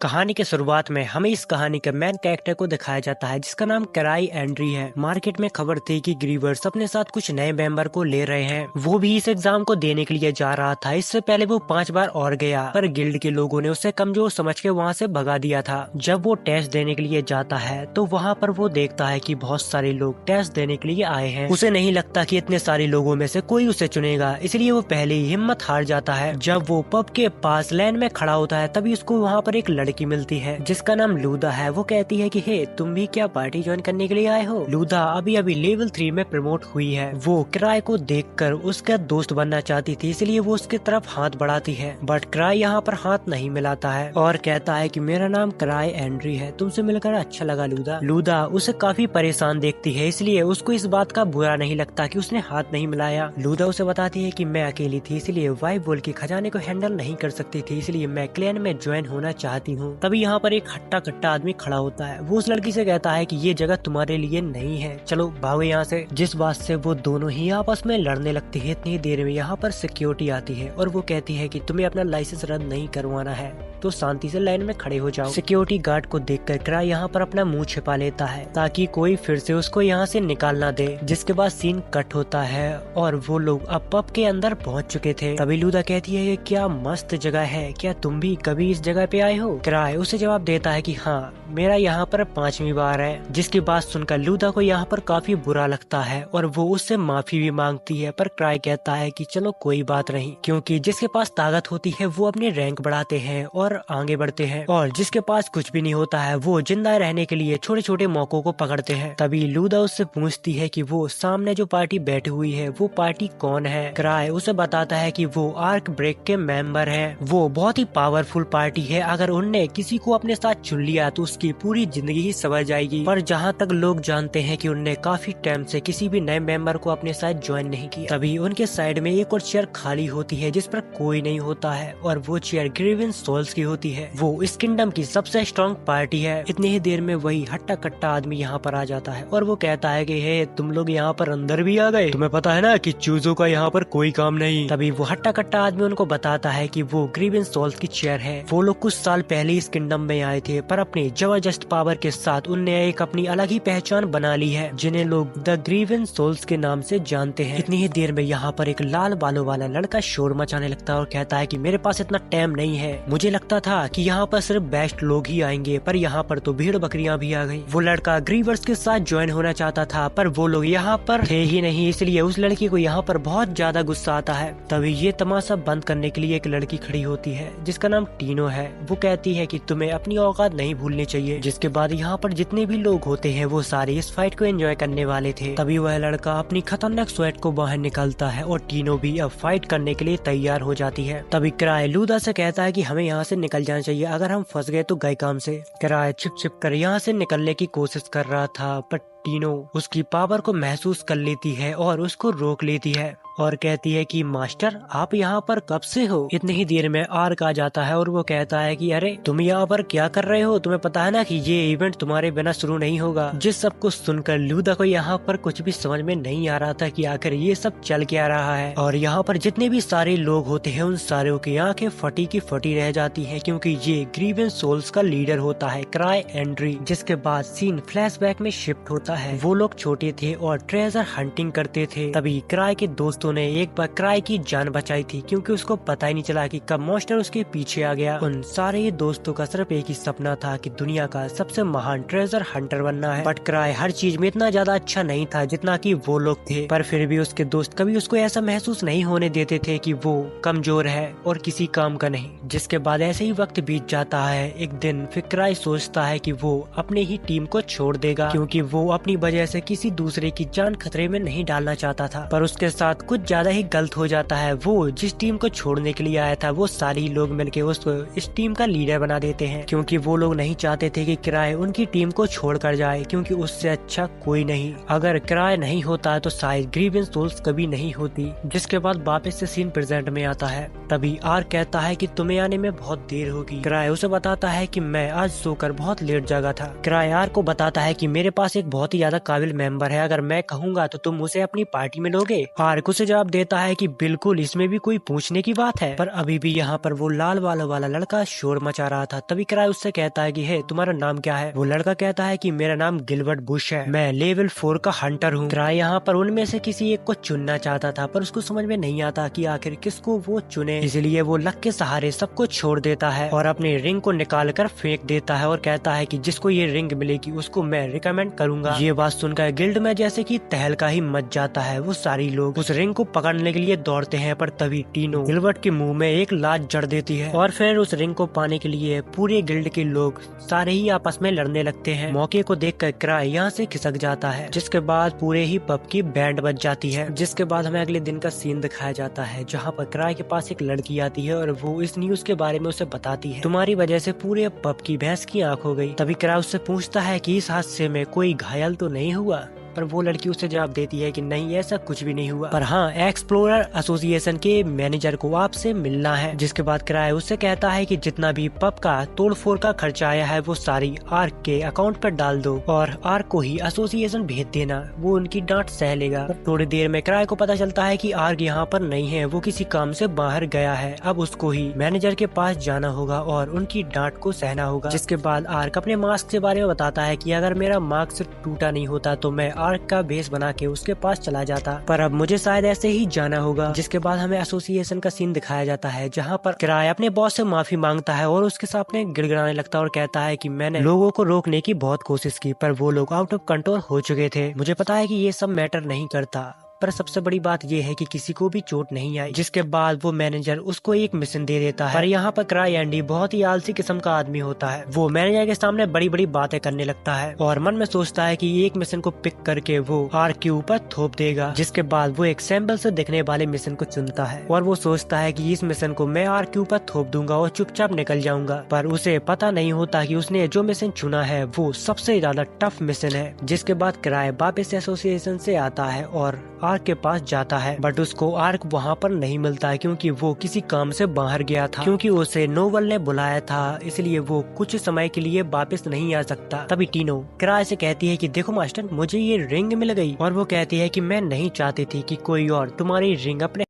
कहानी के शुरुआत में हमें इस कहानी के मेन कैरेक्टर को दिखाया जाता है जिसका नाम क्राई एंड्री है। मार्केट में खबर थी कि ग्रीवर्स अपने साथ कुछ नए मेंबर को ले रहे हैं। वो भी इस एग्जाम को देने के लिए जा रहा था। इससे पहले वो 5 बार और गया, पर गिल्ड के लोगों ने उसे कमजोर समझ के वहाँ से भगा दिया था। जब वो टेस्ट देने के लिए जाता है तो वहाँ पर वो देखता है कि बहुत सारे लोग टेस्ट देने के लिए आए हैं। उसे नहीं लगता कि इतने सारे लोगों में से कोई उसे चुनेगा, इसलिए वो पहले ही हिम्मत हार जाता है। जब वो पब के पास लाइन में खड़ा होता है तभी उसको वहाँ पर एक लड़की मिलती है जिसका नाम लूदा है। वो कहती है कि हे, तुम भी क्या पार्टी ज्वाइन करने के लिए आए हो? लूदा अभी अभी लेवल 3 में प्रमोट हुई है। वो क्राई को देखकर उसका दोस्त बनना चाहती थी, इसलिए वो उसकी तरफ हाथ बढ़ाती है, बट क्राई यहाँ पर हाथ नहीं मिलाता है और कहता है कि मेरा नाम क्राई एंड्री है, तुमसे मिलकर अच्छा लगा लूदा। लूदा उसे काफी परेशान देखती है, इसलिए उसको इस बात का बुरा नहीं लगता कि उसने हाथ नहीं मिलाया। लूदा उसे बताती है कि मैं अकेली थी, इसलिए वाइफ बोल के खजाने को हैंडल नहीं कर सकती थी, इसलिए मैं क्लैन में ज्वाइन होना चाहती हूँ। तभी यहाँ पर एक हट्टा कट्टा आदमी खड़ा होता है। वो उस लड़की से कहता है कि ये जगह तुम्हारे लिए नहीं है, चलो भागो यहाँ से। जिस बात से वो दोनों ही आपस में लड़ने लगती है। इतनी देर में यहाँ पर सिक्योरिटी आती है और वो कहती है कि तुम्हें अपना लाइसेंस रद्द नहीं करवाना है तो शांति से लाइन में खड़े हो जाओ। सिक्योरिटी गार्ड को देखकर क्राई यहाँ पर अपना मुंह छिपा लेता है ताकि कोई फिर से उसको यहाँ से निकाल ना दे। जिसके बाद सीन कट होता है और वो लोग अब पब के अंदर पहुँच चुके थे। तभी लूदा कहती है क्या मस्त जगह है, क्या तुम भी कभी इस जगह पे आए हो? क्राई उसे जवाब देता है कि हाँ, मेरा यहाँ पर 5वीं बार है। जिसकी बात सुनकर लूदा को यहाँ पर काफी बुरा लगता है और वो उससे माफी भी मांगती है, पर क्राई कहता है कि चलो कोई बात नहीं, क्योंकि जिसके पास ताकत होती है वो अपनी रैंक बढ़ाते हैं और आगे बढ़ते हैं, और जिसके पास कुछ भी नहीं होता है वो जिंदा रहने के लिए छोटे छोटे मौकों को पकड़ते हैं। तभी लूदा उससे पूछती है कि वो सामने जो पार्टी बैठी हुई है वो पार्टी कौन है? क्राई उसे बताता है कि वो आर्क ब्रेक के मेंबर हैं। वो बहुत ही पावरफुल पार्टी है, अगर उनने किसी को अपने साथ चुन लिया तो उसकी पूरी जिंदगी ही संवर जाएगी। पर जहाँ तक लोग जानते हैं कि उनने काफी टाइम से किसी भी नए मेंबर को अपने साथ ज्वाइन नहीं किया। तभी उनके साइड में एक और चेयर खाली होती है जिस पर कोई नहीं होता है और वो चेयर ग्रीवेंस सोल्स की होती है। वो इस किंगडम की सबसे स्ट्रॉन्ग पार्टी है। इतनी ही देर में वही हट्टा कट्टा आदमी यहाँ पर आ जाता है और वो कहता है कि हे, तुम लोग यहाँ पर अंदर भी आ गए, तुम्हें पता है ना कि चूजों का यहाँ पर कोई काम नहीं। तभी वो हट्टा कट्टा आदमी उनको बताता है कि वो ग्रीवेंस सोल्स की चेयर है। वो लोग कुछ साल पहले इस किंगडम में आए थे, पर अपनी जबरदस्त पावर के साथ उनने एक अपनी अलग ही पहचान बना ली है, जिन्हें लोग द ग्रीवेंस सोल्स के नाम से जानते हैं। इतनी ही देर में यहाँ पर एक लाल बालों वाला लड़का शोर मचाने लगता है और कहता है कि मेरे पास इतना टाइम नहीं है, मुझे लगता था कि यहाँ पर सिर्फ बेस्ट लोग ही आएंगे, पर यहाँ पर तो भीड़ बकरियां भी आ गई। वो लड़का ग्रीवर्स के साथ ज्वाइन होना चाहता था, पर वो लोग यहाँ पर थे ही नहीं, इसलिए उस लड़की को यहाँ पर बहुत ज्यादा गुस्सा आता है। तभी ये तमाशा बंद करने के लिए एक लड़की खड़ी होती है जिसका नाम टीनो है। वो कहती है कि तुम्हें अपनी औकात नहीं भूलनी चाहिए। जिसके बाद यहाँ पर जितने भी लोग होते हैं वो सारे इस फाइट को एंजॉय करने वाले थे। तभी वह लड़का अपनी खतरनाक स्वेट को बाहर निकालता है और टीनो भी अब फाइट करने के लिए तैयार हो जाती है। तभी क्राई लूदा से कहता है कि हमें यहाँ से निकल जाना चाहिए, अगर हम फंस गए तो गए काम से। क्राई छिप छिप कर यहाँ से निकलने की कोशिश कर रहा था, पर टीनो उसकी पावर को महसूस कर लेती है और उसको रोक लेती है और कहती है कि मास्टर, आप यहाँ पर कब से हो? इतनी ही देर में आर्क आ जाता है और वो कहता है कि अरे तुम यहाँ पर क्या कर रहे हो, तुम्हें पता है ना कि ये इवेंट तुम्हारे बिना शुरू नहीं होगा। जिस सब कुछ सुनकर लूदा को यहाँ पर कुछ भी समझ में नहीं आ रहा था कि आखिर ये सब चल क्या रहा है, और यहाँ पर जितने भी सारे लोग होते हैं उन सारों की आंखें फटी की फटी रह जाती है, क्योंकि ये ग्रीवेंस सोल्स का लीडर होता है क्राई एंड्री। जिसके बाद सीन फ्लैशबैक में शिफ्ट होता है। वो लोग छोटे थे और ट्रेजर हंटिंग करते थे। तभी क्राई के दोस्तों ने एक बार क्राई की जान बचाई थी, क्योंकि उसको पता ही नहीं चला कि कब मॉन्स्टर उसके पीछे आ गया। उन सारे दोस्तों का सिर्फ एक ही सपना था कि दुनिया का सबसे महान ट्रेजर हंटर बनना है, बट क्राई हर चीज में इतना ज्यादा अच्छा नहीं था जितना कि वो लोग थे। पर फिर भी उसके दोस्त कभी उसको ऐसा महसूस नहीं होने देते थे कि वो कमजोर है और किसी काम का नहीं। जिसके बाद ऐसे ही वक्त बीत जाता है। एक दिन फिर क्राई सोचता है कि वो अपने ही टीम को छोड़ देगा, क्योंकि वो अपनी वजह से किसी दूसरे की जान खतरे में नहीं डालना चाहता था। पर उसके साथ कुछ ज्यादा ही गलत हो जाता है। वो जिस टीम को छोड़ने के लिए आया था वो सारे ही लोग मिलके उसको इस टीम का लीडर बना देते हैं, क्योंकि वो लोग नहीं चाहते थे कि क्राई उनकी टीम को छोड़ कर जाए, क्योंकि उससे अच्छा कोई नहीं। अगर क्राई नहीं होता तो शायद ग्रीवेंस सोल्स कभी नहीं होती। जिसके बाद वापस से सीन प्रेजेंट में आता है। तभी आर्क कहता है कि तुम्हें आने में बहुत देर होगी। क्राई उसे बताता है कि मैं आज सोकर बहुत लेट जागा था। क्राई आर्क को बताता है कि मेरे पास एक बहुत ही ज्यादा काबिल मेंबर है, अगर मैं कहूँगा तो तुम उसे अपनी पार्टी में लोगे? आर्क उसे उसे जवाब देता है कि बिल्कुल, इसमें भी कोई पूछने की बात है। पर अभी भी यहाँ पर वो लाल बालों वाला लड़का शोर मचा रहा था। तभी क्राई उससे कहता है कि हे, तुम्हारा नाम क्या है? वो लड़का कहता है कि मेरा नाम गिलबर्ट बुश है, मैं लेवल 4 का हंटर हूँ। क्राई यहाँ पर उनमें से किसी एक को चुनना चाहता था, पर उसको समझ में नहीं आता कि आखिर किसको वो चुने। इसलिए वो लक के सहारे सबको छोड़ देता है और अपनी रिंग को निकाल कर फेंक देता है और कहता है कि जिसको ये रिंग मिलेगी उसको मैं रिकमेंड करूंगा। ये बात सुनकर गिल्ड में जैसे कि तहलका ही मच जाता है। वो सारी लोग उस रिंग को पकड़ने के लिए दौड़ते हैं, पर तभी टीनो गिलबर्ट के मुंह में एक लात जड़ देती है और फिर उस रिंग को पाने के लिए पूरे गिल्ड के लोग सारे ही आपस में लड़ने लगते हैं। मौके को देखकर क्राई यहाँ से खिसक जाता है, जिसके बाद पूरे ही पब की बैंड बज जाती है। जिसके बाद हमें अगले दिन का सीन दिखाया जाता है, जहाँ पर क्राई के पास एक लड़की आती है और वो इस न्यूज के बारे में उसे बताती है, तुम्हारी वजह से पूरे पब की भैंस की आंख हो गई। तभी क्राई उससे पूछता है कि इस हादसे में कोई घायल तो नहीं हुआ? पर वो लड़की उसे जवाब देती है कि नहीं, ऐसा कुछ भी नहीं हुआ, पर हाँ, एक्सप्लोरर एसोसिएशन के मैनेजर को आपसे मिलना है। जिसके बाद क्राई उससे कहता है कि जितना भी पब का तोड़फोड़ का खर्चा आया है वो सारी आर्क के अकाउंट पर डाल दो और आर्क को ही एसोसिएशन भेज देना, वो उनकी डांट सह लेगा। थोड़ी देर में क्राई को पता चलता है कि आर्क यहाँ पर नहीं है, वो किसी काम से बाहर गया है। अब उसको ही मैनेजर के पास जाना होगा और उनकी डांट को सहना होगा। जिसके बाद आर्क अपने मास्क के बारे में बताता है कि अगर मेरा मास्क टूटा नहीं होता तो मैं आर्क का बेस बना के उसके पास चला जाता, पर अब मुझे शायद ऐसे ही जाना होगा। जिसके बाद हमें एसोसिएशन का सीन दिखाया जाता है, जहाँ पर क्राई अपने बॉस से माफी मांगता है और उसके सामने गिड़गिड़ाने लगता है और कहता है कि मैंने लोगों को रोकने की बहुत कोशिश की, पर वो लोग आउट ऑफ कंट्रोल हो चुके थे। मुझे पता है कि ये सब मैटर नहीं करता, पर सबसे बड़ी बात ये है कि किसी को भी चोट नहीं आई। जिसके बाद वो मैनेजर उसको एक मिशन दे देता है, पर यहाँ पर क्राई एंडी बहुत ही आलसी किस्म का आदमी होता है। वो मैनेजर के सामने बड़ी बड़ी बातें करने लगता है और मन में सोचता है कि एक मिशन को पिक करके वो आर्क के ऊपर थोप देगा। जिसके बाद वो एक सैंपल से दिखने वाले मिशन को चुनता है और वो सोचता है कि इस मिशन को मैं आर्क के ऊपर थोप दूंगा और चुपचाप निकल जाऊंगा, पर उसे पता नहीं होता कि उसने जो मिशन चुना है वो सबसे ज्यादा टफ मिशन है। जिसके बाद क्राई वापस एसोसिएशन से आता है और आर्क के पास जाता है, बट उसको आर्क वहाँ पर नहीं मिलता है क्योंकि वो किसी काम से बाहर गया था, क्योंकि उसे नोवल ने बुलाया था, इसलिए वो कुछ समय के लिए वापस नहीं आ सकता। तभी टीनो क्राई से कहती है कि देखो मास्टर, मुझे ये रिंग मिल गई, और वो कहती है कि मैं नहीं चाहती थी कि कोई और तुम्हारी रिंग अपने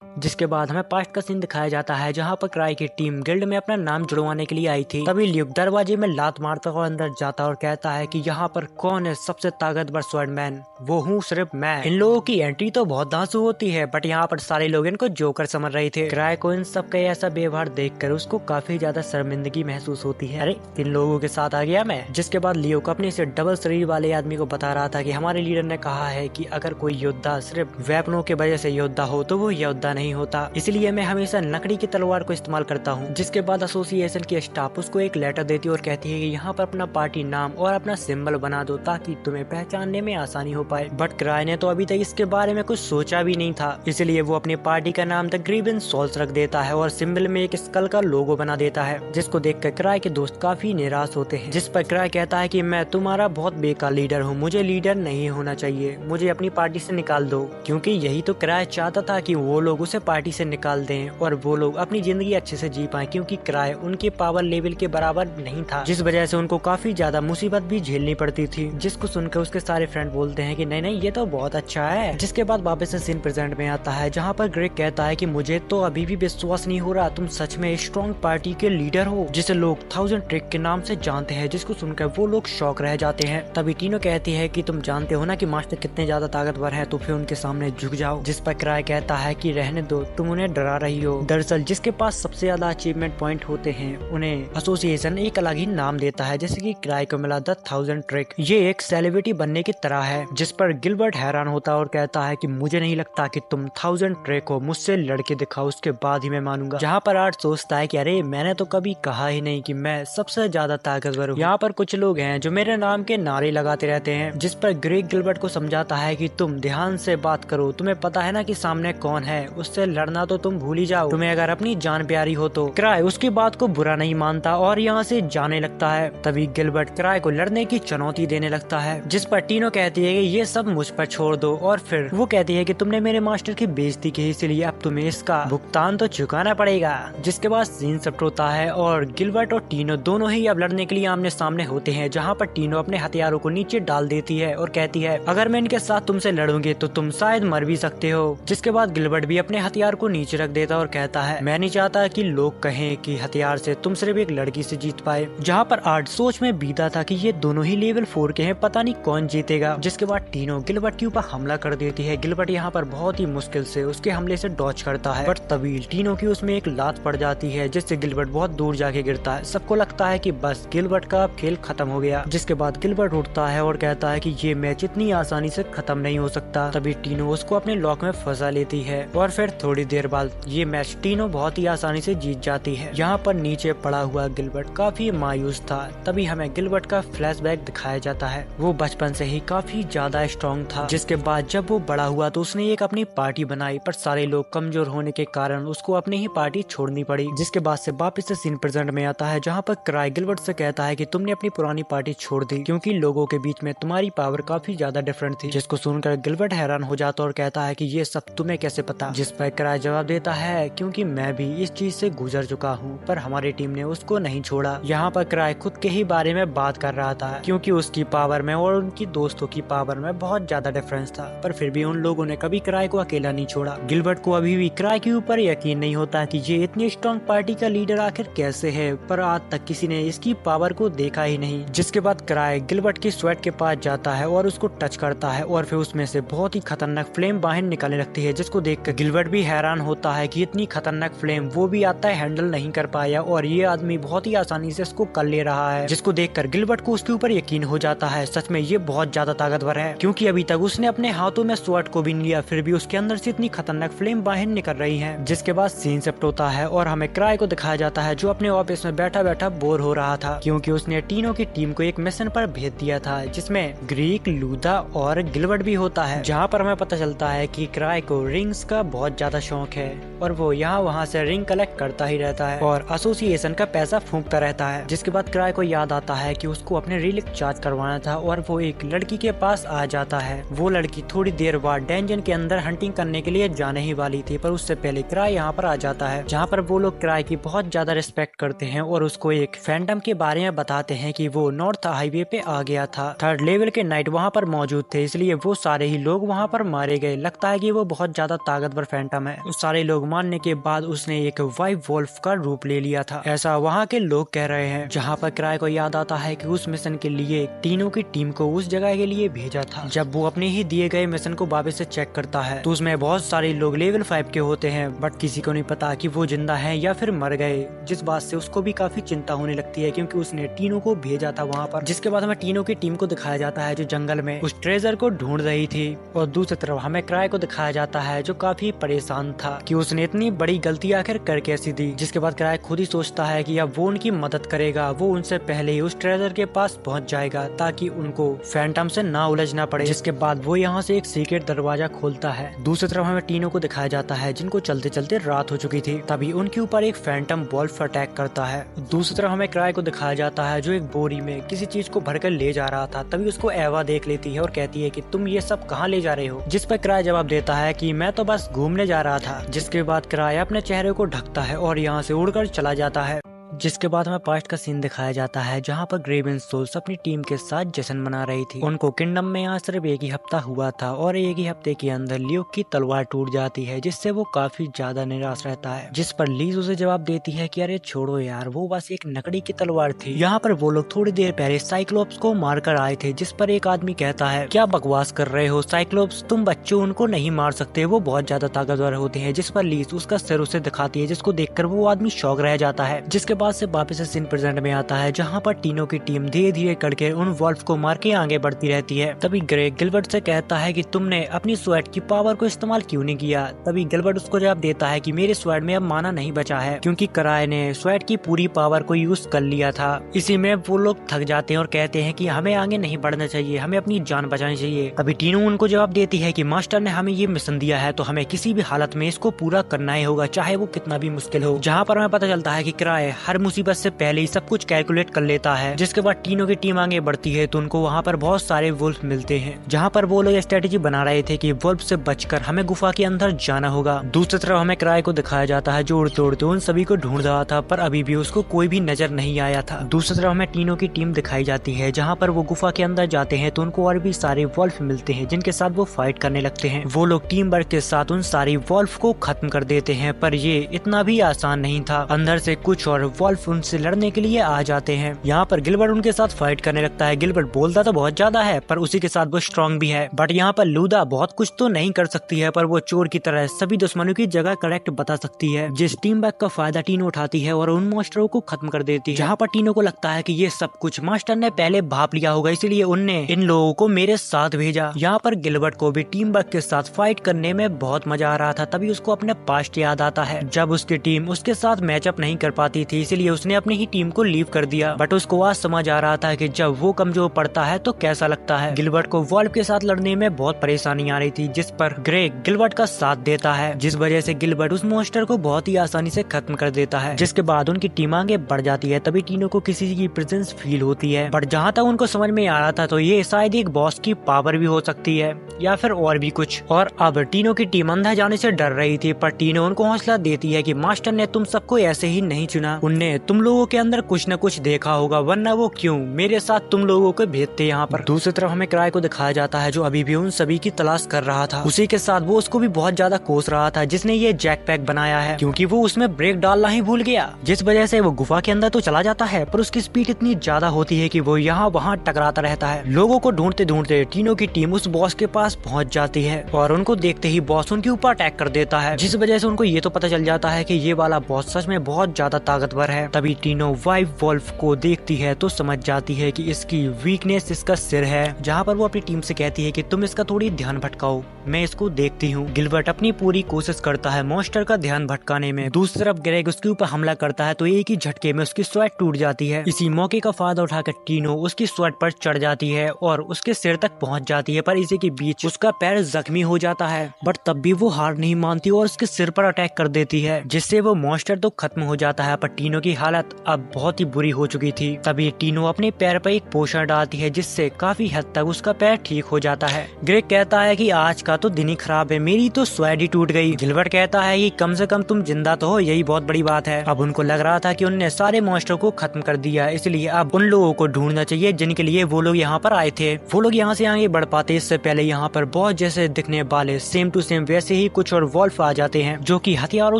जिसके बाद हमें पास्ट का सीन दिखाया जाता है, जहाँ पर क्राई की टीम गिल्ड में अपना नाम जुड़वाने के लिए आई थी। तभी ल्यूक दरवाजे में लात मारता हुआ अंदर जाता और कहता है कि यहाँ पर कौन है सबसे ताकतवर स्वॉर्डमैन? वो हूँ सिर्फ मैं। इन लोगों की एंट्री तो बहुत धांसू होती है, बट यहाँ पर सारे लोग इनको जोकर समझ रहे थे। क्राई को इन सब का ऐसा व्यवहार देखकर उसको काफी ज्यादा शर्मिंदगी महसूस होती है। अरे, इन लोगों के साथ आ गया मैं। जिसके बाद ल्यूक अपने से डबल शरीर वाले आदमी को बता रहा था कि हमारे लीडर ने कहा है कि अगर कोई योद्धा सिर्फ वेपनों की वजह से योद्धा हो तो वो योद्धा नहीं होता, इसलिए मैं हमेशा लकड़ी की तलवार को इस्तेमाल करता हूँ। जिसके बाद एसोसिएशन की स्टाफ उसको एक लेटर देती है और कहती है कि यहाँ पर अपना पार्टी नाम और अपना सिंबल बना दो ताकि तुम्हें पहचानने में आसानी हो पाए। बट क्राई ने तो अभी तक इसके बारे में कुछ सोचा भी नहीं था, इसलिए वो अपनी पार्टी का नाम द ग्रीवन सोल्स रख देता है और सिंबल में एक स्कल का लोगो बना देता है, जिसको देखकर क्राई के दोस्त काफी निराश होते हैं। जिस पर क्राई कहता है कि मैं तुम्हारा बहुत बेकार लीडर हूँ, मुझे लीडर नहीं होना चाहिए, मुझे अपनी पार्टी से निकाल दो। क्योंकि यही तो क्राई चाहता था कि वो लोग उसे पार्टी से निकाल दें और वो लोग अपनी जिंदगी अच्छे से जी पाए, क्योंकि क्राई उनके पावर लेवल के बराबर नहीं था, जिस वजह से उनको काफी ज्यादा मुसीबत भी झेलनी पड़ती थी। जिसको सुनकर उसके सारे फ्रेंड बोलते हैं कि नहीं नहीं, ये तो बहुत अच्छा है। जिसके बाद वापस से सीन प्रेजेंट में आता है, जहाँ पर ग्रेग कहता है कि मुझे तो अभी भी विश्वास नहीं हो रहा तुम सच में स्ट्रॉन्ग पार्टी के लीडर हो, जिसे लोग 1000 ट्रिक के नाम से जानते हैं। जिसको सुनकर वो लोग शौक रह जाते हैं। तभी टीनो कहती है कि तुम जानते हो ना कि मास्टर कितने ज्यादा ताकतवर है, तो फिर उनके सामने झुक जाओ। जिस पर क्राई कहता है कि रहने दो, तुम उन्हें डरा रही हो। दरअसल जिसके पास सबसे ज्यादा अचीवमेंट पॉइंट होते हैं उन्हें एसोसिएशन एक अलग ही नाम देता है, जैसे कि क्राई को मिला द 1000 ट्रिक। ये एक सेलिब्रिटी बनने की तरह है। जिस पर गिलबर्ट हैरान होता है और कहता है कि मुझे नहीं लगता कि तुम 1000 ट्रिक हो, मुझसे लड़के दिखाओ, उसके बाद ही मैं मानूंगा। जहाँ पर आर्ट सोचता है कि अरे मैंने तो कभी कहा ही नहीं कि मैं सबसे ज्यादा ताकतवर हूँ। यहाँ पर कुछ लोग हैं जो मेरे नाम के नारे लगाते रहते हैं। जिस पर ग्रेग गिलबर्ट को समझाता है कि तुम ध्यान से बात करो, तुम्हें पता है ना कि सामने कौन है। उस उससे लड़ना तो तुम भूल ही जाओ, तुम्हें अगर अपनी जान प्यारी हो तो। क्राई उसकी बात को बुरा नहीं मानता और यहाँ से जाने लगता है। तभी गिलबर्ट क्राई को लड़ने की चुनौती देने लगता है, जिस पर टीनो कहती है कि ये सब मुझ पर छोड़ दो, और फिर वो कहती है कि तुमने मेरे मास्टर की बेइज्जती की, इसलिए अब तुम्हें इसका भुगतान तो चुकाना पड़ेगा। जिसके बाद सीन शिफ्ट होता है और गिलबर्ट और टीनो दोनों ही अब लड़ने के लिए आमने सामने होते हैं, जहाँ पर टीनो अपने हथियारों को नीचे डाल देती है और कहती है अगर मैं इनके साथ तुमसे लड़ूंगी तो तुम शायद मर भी सकते हो। जिसके बाद गिलबर्ट भी अपने हथियार को नीचे रख देता और कहता है मैं नहीं चाहता कि लोग कहें कि हथियार से तुम सिर्फ एक लड़की से जीत पाए। जहाँ पर आर्ट सोच में बीता था कि ये दोनों ही लेवल 4 के हैं, पता नहीं कौन जीतेगा। जिसके बाद टीनो गिलबर्ट के ऊपर हमला कर देती है। गिलबर्ट यहाँ पर बहुत ही मुश्किल से उसके हमले से डॉच करता है, पर तभी टीनो की उसमें एक लात पड़ जाती है, जिससे गिलबर्ट बहुत दूर जाके गिरता है। सबको लगता है कि बस गिलबर्ट का अब खेल खत्म हो गया। जिसके बाद गिलबर्ट उठता है और कहता है कि ये मैच इतनी आसानी से खत्म नहीं हो सकता। तभी टीनो उसको अपने लॉक में फंसा लेती है और फिर थोड़ी देर बाद ये मैच टीनो बहुत ही आसानी से जीत जाती है। यहाँ पर नीचे पड़ा हुआ गिलबर्ट काफी मायूस था। तभी हमें गिलबर्ट का फ्लैशबैक दिखाया जाता है। वो बचपन से ही काफी ज्यादा स्ट्रॉन्ग था। जिसके बाद जब वो बड़ा हुआ तो उसने एक अपनी पार्टी बनाई, पर सारे लोग कमजोर होने के कारण उसको अपनी ही पार्टी छोड़नी पड़ी। जिसके बाद से वापस से सीन प्रेजेंट में आता है, जहाँ पर क्राई गिलबर्ट से कहता है कि तुमने अपनी पुरानी पार्टी छोड़ दी क्योंकि लोगों के बीच में तुम्हारी पावर काफी ज्यादा डिफरेंट थी। जिसको सुनकर गिलबर्ट हैरान हो जाता और कहता है कि ये सब तुम्हें कैसे पता। जिस पर क्राई जवाब देता है क्योंकि मैं भी इस चीज से गुजर चुका हूँ, पर हमारी टीम ने उसको नहीं छोड़ा। यहाँ पर क्राई खुद के ही बारे में बात कर रहा था, क्योंकि उसकी पावर में और उनकी दोस्तों की पावर में बहुत ज्यादा डिफरेंस था, पर फिर भी उन लोगों ने कभी क्राई को अकेला नहीं छोड़ा। गिलबर्ट को अभी भी क्राई के ऊपर यकीन नहीं होता कि ये इतनी स्ट्रॉन्ग पार्टी का लीडर आखिर कैसे है, पर आज तक किसी ने इसकी पावर को देखा ही नहीं। जिसके बाद क्राई गिलबर्ट की स्वेट के पास जाता है और उसको टच करता है और फिर उसमें से बहुत ही खतरनाक फ्लेम बाहर निकलने लगती है, जिसको देखकर गिलबर्ट भी हैरान होता है कि इतनी खतरनाक फ्लेम वो भी आता है हैंडल नहीं कर पाया और ये आदमी बहुत ही आसानी से इसको कर ले रहा है। जिसको देखकर गिलबर्ट को उसके ऊपर यकीन हो जाता है, सच में ये बहुत ज्यादा ताकतवर है, क्योंकि अभी तक उसने अपने हाथों में स्वॉर्ड को भी नहीं लिया, फिर भी उसके अंदर से इतनी खतरनाक फ्लेम बाहर निकल रही है। जिसके बाद सीन शिफ्ट होता है और हमें क्राई को दिखाया जाता है, जो अपने ऑफिस में बैठा बैठा बोर हो रहा था, क्योंकि उसने टीनो की टीम को एक मिशन पर भेज दिया था, जिसमें ग्रीक, लूदा और गिलबर्ट भी होता है। जहाँ पर हमें पता चलता है कि क्राई को रिंग्स का बहुत ज्यादा शौक है और वो यहाँ वहाँ से रिंग कलेक्ट करता ही रहता है और एसोसिएशन का पैसा फूंकता रहता है। जिसके बाद क्राई को याद आता है कि उसको अपने रिलिक चार्ज करवाना था और वो एक लड़की के पास आ जाता है। वो लड़की थोड़ी देर बाद डेंजन के अंदर हंटिंग करने के लिए जाने ही वाली थी, पर उससे पहले क्राई यहाँ पर आ जाता है, जहाँ पर वो लोग क्राई की बहुत ज्यादा रिस्पेक्ट करते हैं और उसको एक फैंटम के बारे में बताते हैं कि वो नॉर्थ हाईवे पे आ गया था। 3rd लेवल के नाइट वहाँ पर मौजूद थे, इसलिए वो सारे ही लोग वहाँ पर मारे गए। लगता है कि वो बहुत ज्यादा ताकतवर फैंटम है। उस सारे लोग मारने के बाद उसने एक वाइट वोल्फ का रूप ले लिया था, ऐसा वहाँ के लोग कह रहे हैं। जहाँ पर क्राई को याद आता है कि उस मिशन के लिए टीनो की टीम को उस जगह के लिए भेजा था। जब वो अपने ही दिए गए मिशन को वापस से चेक करता है तो उसमें बहुत सारे लोग लेवल 5 के होते हैं, बट किसी को नहीं पता कि वो जिंदा हैं या फिर मर गए, जिस बात से उसको भी काफी चिंता होने लगती है, क्योंकि उसने टीनो को भेजा था वहाँ पर। जिसके बाद हमें टीनो की टीम को दिखाया जाता है, जो जंगल में उस ट्रेजर को ढूंढ रही थी, और दूसरी तरफ हमें क्राई को दिखाया जाता है, जो काफी परेशान था कि उसने इतनी बड़ी गलती आखिर कर कैसी दी। जिसके बाद क्राई खुद ही सोचता है कि अब वो उनकी मदद करेगा, वो उनसे पहले ही उस ट्रेजर के पास पहुंच जाएगा ताकि उनको फैंटम से ना उलझना पड़े। जिसके बाद वो यहाँ से एक सीक्रेट दरवाजा खोलता है। दूसरी तरफ हमें टीनो को दिखाया जाता है, जिनको चलते चलते रात हो चुकी थी। तभी उनके ऊपर एक फैंटम वोल्फ अटैक करता है। दूसरी तरफ हमें क्राई को दिखाया जाता है, जो एक बोरी में किसी चीज को भरकर ले जा रहा था। तभी उसको एवा देख लेती है और कहती है कि तुम ये सब कहाँ ले जा रहे हो। जिस पर क्राई जवाब देता है कि मैं तो बस घूमने जा रहा था। जिसके बाद क्राई अपने चेहरे को ढकता है और यहाँ से उड़कर चला जाता है। जिसके बाद हमें पास्ट का सीन दिखाया जाता है, जहाँ पर ग्रेवन सोल्स अपनी टीम के साथ जश्न मना रही थी। उनको किंगडम में यहाँ सिर्फ एक ही हफ्ता हुआ था और एक ही हफ्ते के अंदर ल्यूक की तलवार टूट जाती है, जिससे वो काफी ज्यादा निराश रहता है। जिस पर लीज उसे जवाब देती है कि अरे छोड़ो यार, वो बस एक नकली की तलवार थी। यहाँ पर वो लोग थोड़ी देर पहले साइक्लोप्स को मार कर आए थे। जिस पर एक आदमी कहता है क्या बकवास कर रहे हो साइक्लोप्स, तुम बच्चों उनको नहीं मार सकते, वो बहुत ज्यादा ताकतवर होते हैं। जिस पर लीज उसका सिर उसे दिखाती है, जिसको देखकर वो आदमी शॉक रह जाता है। जिसके बाद बाद से वापस सीन प्रेजेंट में आता है, जहाँ पर टीनो की टीम धीरे धीरे करके उन वॉल्फ को मार के आगे बढ़ती रहती है। तभी ग्रेग गिलबर्ट से कहता है कि तुमने अपनी स्वैट की पावर को इस्तेमाल क्यों नहीं किया। तभी गिलबर्ट उसको जवाब देता है कि मेरे स्वैट में अब माना नहीं बचा है, क्योंकि कराए ने स्वैट की पूरी पावर को यूज कर लिया था। इसी में वो लोग थक जाते हैं और कहते हैं कि हमें आगे नहीं बढ़ना चाहिए, हमें अपनी जान बचानी चाहिए। अभी टीनो उनको जवाब देती है कि मास्टर ने हमें ये मिशन दिया है तो हमें किसी भी हालत में इसको पूरा करना ही होगा, चाहे वो कितना भी मुश्किल हो। जहाँ पर हमें पता चलता है कि कराए हर मुसीबत से पहले ही सब कुछ कैलकुलेट कर लेता है। जिसके बाद टीनो की टीम आगे बढ़ती है तो उनको वहाँ पर बहुत सारे वुल्फ मिलते हैं, जहाँ पर वो लोग स्ट्रेटेजी बना रहे थे कि वुल्फ से बचकर हमें गुफा के अंदर जाना होगा। दूसरी तरफ हमें कराए को दिखाया जाता है जो उड़ते उड़ते उन सभी को ढूंढ रहा था, पर अभी भी उसको कोई भी नजर नहीं आया था। दूसरी तरफ हमें टीनो की टीम दिखाई जाती है, जहाँ पर वो गुफा के अंदर जाते हैं तो उनको और भी सारे वुल्फ मिलते हैं, जिनके साथ वो फाइट करने लगते हैं। वो लोग टीम वर्क के साथ उन सारी वुल्फ को खत्म कर देते हैं, पर ये इतना भी आसान नहीं था। अंदर से कुछ और वुल्फ उनसे लड़ने के लिए आ जाते हैं। यहाँ पर गिलबर्ट उनके साथ फाइट करने लगता है। गिलबर्ट बोलता तो बहुत ज्यादा है, पर उसी के साथ वो स्ट्रॉन्ग भी है। बट यहाँ पर लूदा बहुत कुछ तो नहीं कर सकती है, पर वो चोर की तरह सभी दुश्मनों की जगह करेक्ट बता सकती है, जिस टीम वर्क का फायदा टीनो उठाती है और उन मॉन्स्टरों को खत्म कर देती है। जहाँ पर टीनो को लगता है कि ये सब कुछ मास्टर ने पहले भाप लिया होगा, इसलिए उनने इन लोगों को मेरे साथ भेजा। यहाँ पर गिलबर्ट को भी टीम वर्क के साथ फाइट करने में बहुत मजा आ रहा था। तभी उसको अपने पास्ट याद आता है, जब उसकी टीम उसके साथ मैचअप नहीं कर पाती थी, इसलिए उसने अपनी ही टीम को लीव कर दिया। बट उसको आज समझ आ रहा था कि जब वो कमजोर पड़ता है तो कैसा लगता है। गिलबर्ट को वॉल्फ के साथ लड़ने में बहुत परेशानी आ रही थी, जिस पर ग्रेग गिलबर्ट का साथ देता है, जिस वजह से गिलबर्ट उस मॉन्स्टर को बहुत ही आसानी से खत्म कर देता है। जिसके बाद उनकी टीम आगे बढ़ जाती है। तभी टीनो को किसी की प्रेजेंस फील होती है, बट जहाँ तक उनको समझ में आ रहा था तो ये शायद एक बॉस की पावर भी हो सकती है या फिर और भी कुछ। और अब टीनो की टीम अंदर जाने से डर रही थी, पर टीनो उनको हौसला देती है कि मास्टर ने तुम सबको ऐसे ही नहीं चुना, उनने तुम लोगों के अंदर कुछ न कुछ देखा होगा, वरना वो क्यों मेरे साथ तुम लोगों को भेजते यहाँ पर। दूसरी तरफ हमें कराए को दिखाया जाता है जो अभी भी उन सभी की तलाश कर रहा था। उसी के साथ वो उसको भी बहुत ज्यादा कोस रहा था, जिसने ये जैक पैक बनाया है, क्योंकि वो उसमें ब्रेक डालना ही भूल गया, जिस वजह से वो गुफा के अंदर तो चला जाता है, पर उसकी स्पीड इतनी ज्यादा होती है कि वो यहाँ वहाँ टकराता रहता है। लोगों को ढूंढते ढूंढते टीनो की टीम उस बॉस के पास पहुँच जाती है और उनको देखते ही बॉस उनके ऊपर अटैक कर देता है, जिस वजह से उनको ये तो पता चल जाता है कि ये वाला बॉस सच में बहुत ज्यादा ताकतवर है। तभी टीनो वाइफ वॉल्फ को देखती है तो समझ जाती है कि इसकी वीकनेस इसका सिर है, जहाँ पर वो अपनी टीम से कहती है कि तुम इसका थोड़ी ध्यान भटकाओ, मैं इसको देखती हूँ। गिलबर्ट अपनी पूरी कोशिश करता है मॉन्स्टर का ध्यान भटकाने में। दूसरी तरफ ग्रेग उसके ऊपर हमला करता है तो एक ही झटके में उसकी स्वैट टूट जाती है। इसी मौके का फायदा उठाकर टीनो उसकी स्वैट पर चढ़ जाती है और उसके सिर तक पहुँच जाती है, पर इसी के बीच उसका पैर जख्मी हो जाता है। बट तब भी वो हार नहीं मानती और उसके सिर पर अटैक कर देती है, जिससे वो मॉन्स्टर तो खत्म हो जाता है, पर टीनो की हालत अब बहुत ही बुरी हो चुकी थी। तभी टीनो अपने पैर पर एक पोषण डालती है, जिससे काफी हद तक उसका पैर ठीक हो जाता है। ग्रेग कहता है कि आज का तो दिन ही खराब है, मेरी तो स्वैट ही टूट गई। गिलबर्ट कहता है कि कम से कम तुम जिंदा तो हो, यही बहुत बड़ी बात है। अब उनको लग रहा था कि उनने सारे मॉन्स्टर को खत्म कर दिया, इसलिए अब उन लोगों को ढूंढना चाहिए जिनके लिए वो लोग यहाँ पर आए थे। वो लोग यहाँ से आगे बढ़ पाते इससे पहले यहाँ पर बहुत जैसे दिखने वाले सेम टू सेम वैसे ही कुछ और वॉल्फ आ जाते हैं, जो कि हथियारों